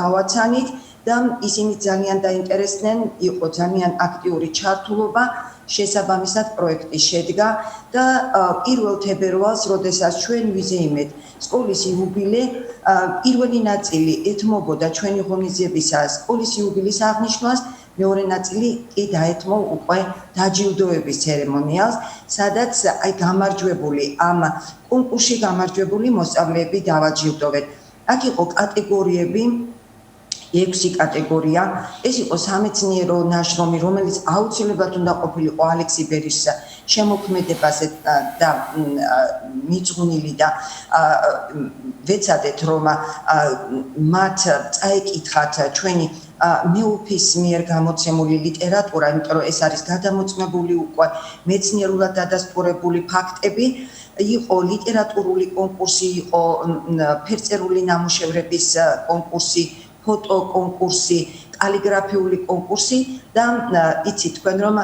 გავაცანით და ისინი ძალიან დაინტერესდნენ, იყო ძალიან აქტიური ჩართულობა, შესაბამისად პროექტი შედგა და 1 თებერვალს, როდესაც ჩვენ ვიზეიმეთ სკოლის იუბილე, პირველი ნაწილი ეთმობოდა ჩვენი ღონისძიებისა სკოლის იუბილის აღნიშვნას, მეორე ნაწილი კი დაეთმო უკვე დაჯილდოების ცერემონიალს, სადაც აი გამარჯვებული ამ კონკურსში გამარჯვებული მოსწავლეები დავაჯილდოვეთ. აქ იყო კატეგორიები 6 კატეგორია. ეს იყო სამეცნიერო ნაშრომი, რომელიც აუცილებლად უნდა ყოფილიყო ალექსი ბერის შემოქმედებაზე და მიძღვნილი და ვეცადეთ რომ მათ წაეკითხათ ჩვენი მეუფის მიერ გამოცემული ლიტერატურა, იმიტომ რომ ეს არის გადამოწმებული უკვე მეცნიერულად დადასტურებული ფაქტები. იყო ლიტერატურული კონკურსი, იყო ფერწერული ნამუშევრების კონკურსი, ფოტო კონკურსი, კალიგრაფიული კონკურსი და იცით თქვენ რომ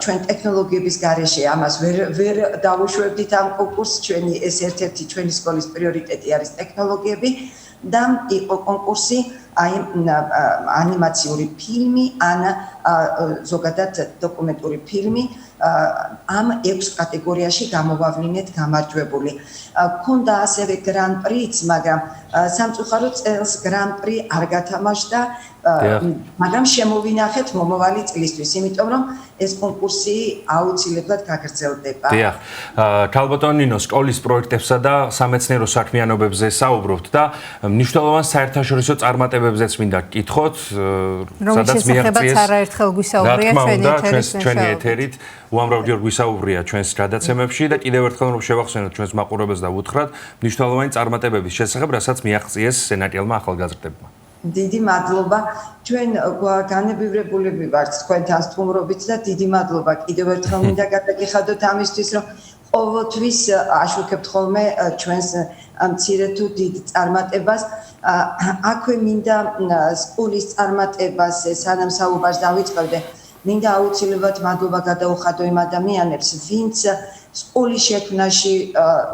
ჩვენ ტექნოლოგიების გარეშე ამას ვერ დავუშვებდით ამ კონკურსს, ჩვენი ეს ერთ-ერთი ჩვენი სკოლის პრიორიტეტი არის ტექნოლოგიები და იყო კონკურსი აი ანიმაციური ფილმი ან ზოგადად დოკუმენტური ფილმი ამ 6 კატეგორიაში გამოვავლინეთ გამარჯვებული. ქონდა ასევე გრან-პრიც, მაგრამ სამწუხაროდ წელს გრან-პრი არ გათამაშდა, მაგრამ შემოვინახეთ მომავალი წლისთვის, იმიტომ რომ ეს კონკურსი აუცილებლად გაგრძელდება. დიახ. ქალბატონ ნინო, სკოლის პროექტებსა და სამეცნიერო საქმიანობებზე საუბრობთ და მნიშვნელოვან საერთაშორისო წარმატებებზეც მინდა გკითხოთ, სადაც მიაღწიეს არაერთხელ გვისაუბრია ჩვენი ეთერით, უამრავ ჯერ გვისაუბრია ჩვენს გადაცემებში და კიდევ ერთხელ რომ შევახსენოთ ჩვენს მაყურებელს და უთხრათ მნიშვნელოვანი წარმატებების შესახებ, რასაც მიაღწიეს სენაკელმა ახალგაზრდებმა. დიდი მადლობა. ჩვენ განებივრებულები ვართ თქვენთან სტუმრობით და დიდი მადლობა კიდევ ერთხელ მინდა გადაგიხადოთ ამისთვის, რომ ყოველთვის აშუქებთ ხოლმე ჩვენს მცირე თუ დიდ წარმატებას. აქვე მინდა სკოლის წარმატებას, სანამ საუბარს დავიწყებდე, მინდა აუცილებლად მადლობა გადაუხადო იმ ადამიანებს, ვინც სკოლის შექმნაში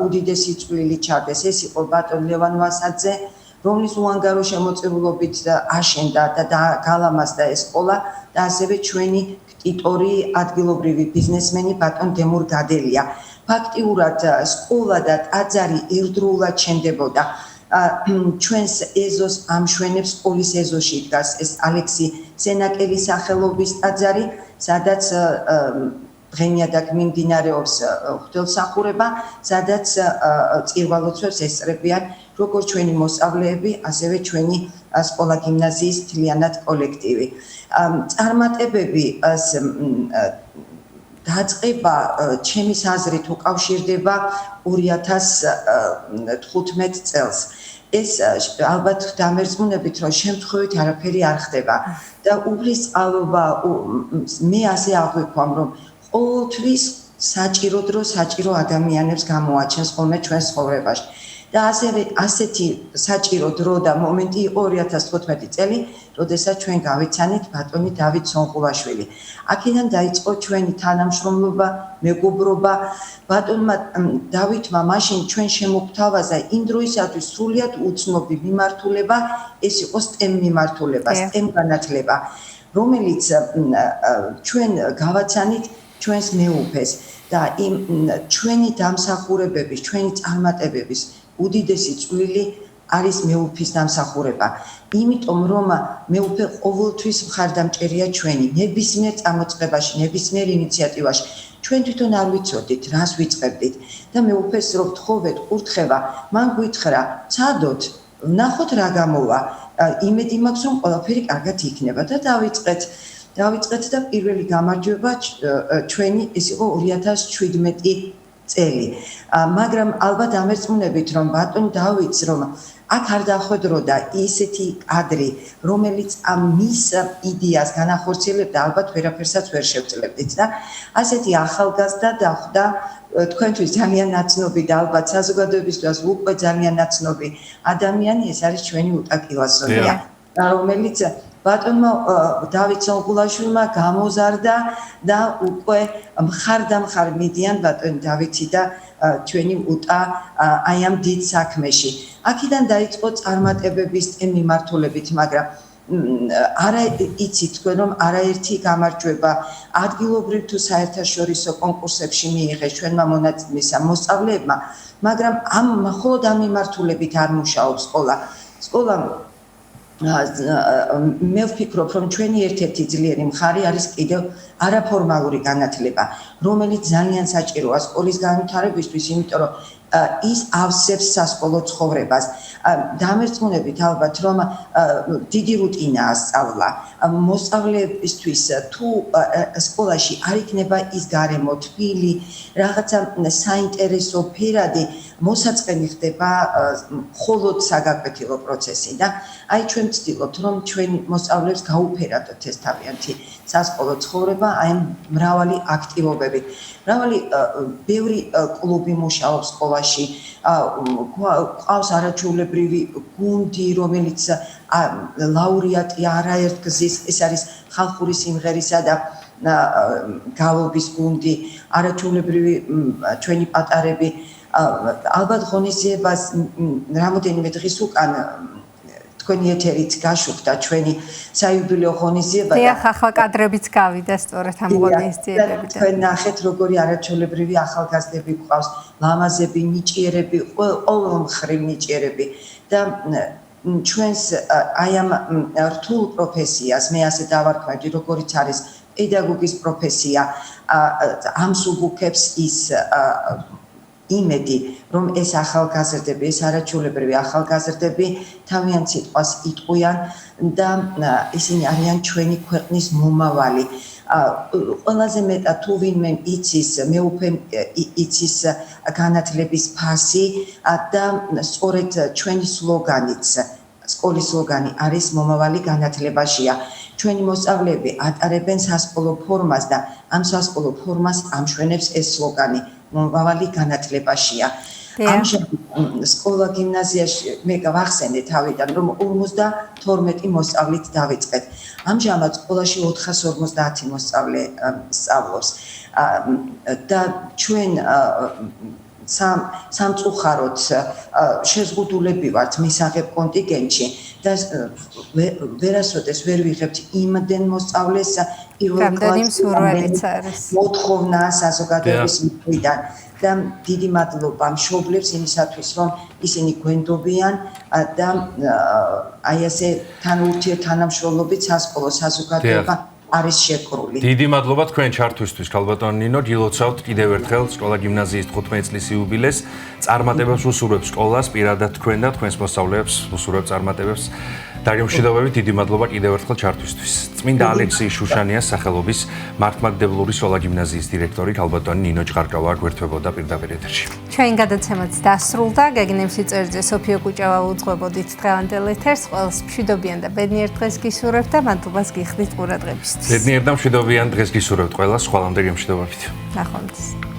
უდიდესი წვლილი ჩადეს. ეს იყო ბატონ ლევან ვასაძე, რომლის უანგარო შემოწირულობით აშენდა და გალამაზდა ეს სკოლა და ასევე ჩვენი კტიტორი, ადგილობრივი ბიზნესმენი ბატონ დემურ გადელია. ფაქტიურად სკოლა და ტაძარი ერთდროულად შენდებოდა. ჩვენს ეზოს ამშვენებს სკოლის ეზოში დგას ეს ალექსი სენაკელის სახელობის ტაძარი, სადაც დღენიადაკ მიმდინარეობს ღვთისმსახურება, სადაც წირვალოცვებს ესწრებიან როგორც ჩვენი მოსწავლეები, ასევე ჩვენი სკოლა გიმნაზიის მთლიანად კოლექტივი. წარმატებები დაწყება ჩემის აზრით უკავშირდება 2015 წელს. ეს ალბათ დამერწმუნებით, რომ შემთხვევით არაფერი არ ხდება და უფლისწყალობა მე ასე აღვიქვამ, რომ ყოველთვის საჭირო დრო საჭირო ადამიანებს გამოაჩენს ხოლმე ჩვენს ცხოვრებაში. და ასევე ასეთი საჭირო დრო და მომენტი იყო 2015 წელი, როდესაც ჩვენ გავიცანით ბატონი დავით სონყულაშვილი. აქედან დაიწყო ჩვენი თანამშრომლობა, მეგობრობა. ბატონმა დავითმა მაშინ ჩვენ შემოგთავაზა იმ დროისათვის სრულიად უცნობი მიმართულება, ეს იყო STEM მიმართულება, STEM განათლება, რომელიც ჩვენ გავაცანით ჩვენს მეუფეს და იმ ჩვენი დამსახურებების, ჩვენი წარმატებების უდიდესი წვლილი არის მეუფის დამსახურება. იმიტომ რომ მეუფე ყოველთვის მხარდამჭერია ჩვენი ნებისმიერ წამოწყებაში, ნებისმიერ ინიციატივაში. ჩვენ თვითონ არ ვიცოდით, რას ვიწყებდით და მეუფეს რო ვთხოვეთ კურთხევა, მან გვითხრა, "ცადოთ, ნახოთ რა გამოვა. იმედი მაქვს, რომ ყველაფერი კარგად იქნება" და დავიწყეთ და პირველი გამარჯვება ჩვენი ეს იყო 2017 წელი. მაგრამ ალბათ ამერწმუნებით, რომ ბატონ დავითს რომ აქ არ დახვედროდა ისეთი კადრი, რომელიც მის იდეას განახორციელებდა, ალბათ ვერაფერსაც ვერ შევძლებდით და ასეთი ახალგაზრდა დახვდა თქვენთვის ძალიან ნაცნობი და ალბათ საზოგადოებისთვის უკვე ძალიან ნაცნობი ადამიანი, ეს არის ჩვენი უტაკილასონია, რომელიც ბატონმა დავით სონყულაშვილმა გამოზარდა და უკვე მხარდამხარ მიდიან ბატონ დავითი და ჩვენი უტა აი ამ დიდ საქმეში. აქედან დაიწყო წარმატებების მიმართულებით, მაგრამ არა იცით თქვენ რომ არაერთი გამარჯვება ადგილობრივ თუ საერთაშორისო კონკურსებში მიიღეს ჩვენმა მოსწავლეებმა, მაგრამ მხოლოდ ამ მიმართულებით არ მუშაობს სკოლა. მე ვფიქრობ, რომ ჩვენი ერთ-ერთი ძლიერი მხარე არის კიდევ არაფორმალური განათლება, რომელიც ძალიან საჭიროა სკოლის განვითარებისთვის, იმიტომ რომ ის ავსებს სასკოლო ცხოვრებას. დამერწმუნებით ალბათ, რომ დიდი რუტინაა სწავლა. მოსწავლეებისთვის თუ სკოლაში არ იქნება ის გარემო, თბილი, რაღაცა საინტერესო ფერადი, მოსაწყენი ხდება მხოლოდ საგაკვეთილო პროცესი და აი ჩვენ ვცდილობთ, რომ ჩვენი მოსწავლეებს გაუფერადოთ ეს თავიანთი სასკოლო ცხოვრება, აი მრავალი აქტივობები. ბევრი კლუბი მუშაობს სკოლაში, ყავს არაჩვეულებრივი გუნდი, რომელიც ლაურეატი არაერთგზის, ეს არის ხალხური სიმღერისა და გალობის გუნდი, არაჩვეულებრივი ჩვენი პატარები. ალბათ ღონისძიებას რამოდენიმე დღის უკან თქვენი ეთერით გაშუქდა ჩვენი საიუბილეო ღონისძიება და ახლა კადრებიც გავიდა სწორედ ამ ღონისძიებებიდან. თქვენ ნახეთ როგორი არაჩვეულებრივი ახალგაზრდები გვყავს, ლამაზები, ნიჭიერები, ყოველ მხრივ ნიჭიერები და ჩვენს აი ამ რთულ პროფესიას მე ასე დავარქმევდი, როგორიც არის პედაგოგის პროფესია, ამსუბუქებს ის იმედი, რომ ეს ახალგაზრდები, ეს არაჩვეულებრივი ახალგაზრდები თავიანთ სიტყვას იტყვიან და ისინი არიან ჩვენი ქვეყნის მომავალი. ყველაზე მეტად თუ ვინმე იცის, მეუფე იცის განათლების ფასი და სწორედ ჩვენი სლოგანიც, სკოლის სლოგანი არის მომავალი განათლებაშია. ჩვენი მოსწავლეები ატარებენ სასკოლო ფორმას და ამ სასკოლო ფორმას ამშვენებს ეს სლოგანი. მომავალი განათლებაშია. ამჟამად სკოლა გიმნაზიაში მე გავახსენე თავიდან რომ 52 მოსწავლით დავიწყეთ. ამჟამად სკოლაში 450 მოსწავლე სწავლობს და ჩვენ სამწუხაროდ შეზღუდულები ვართ მისაღებ კონტინგენტში და ვერასოდეს ვერ ვიღებთ იმდენ მოსწავლეს პირველ კლასში მოთხოვნა საზოგადოების მხრიდან და დიდი მადლობა მშობლებს იმისათვის რომ ისინი გვენდობიან და აი ასე თანამშრომლობით სასკოლო საზოგადოება არის შეკრული. დიდი მადლობა თქვენ ჩართვისთვის, ქალბატონ ნინო. გილოცავთ კიდევ ერთხელ სკოლა გიმნაზიის 15 წლის იუბილეს. წარმატებებს უსურვებს სკოლას, პირადად თქვენ და თქვენს მოსწავლეებს უსურვებს წარმატებებს. დაგემშვიდობებით, დიდი მადლობა კიდევ ერთხელ ჩართვისთვის. წმინდა ალექსი შუშანიას სახელობის მართლმადიდებლური სკოლა გიმნაზიის დირექტორი ქალბატონი ნინო ჭყარკავა გვერდებოდა პირდაპირ ეთერში. ჩვენ გადაცემაც დასრულდა. გეგნემ სიწერძე სოფიო კუჭავა უძღვებოდით დღევანდელ ეთერს. ყველას მშვიდობიან და ბედნიერ დღეს გისურვებთ და მადლობას გიხდით ყურადღებისთვის. ბედნიერ და მშვიდობიან დღეს გისურვებთ ყველას. ხვალამდე გემშვიდობებით. ნახვამდის.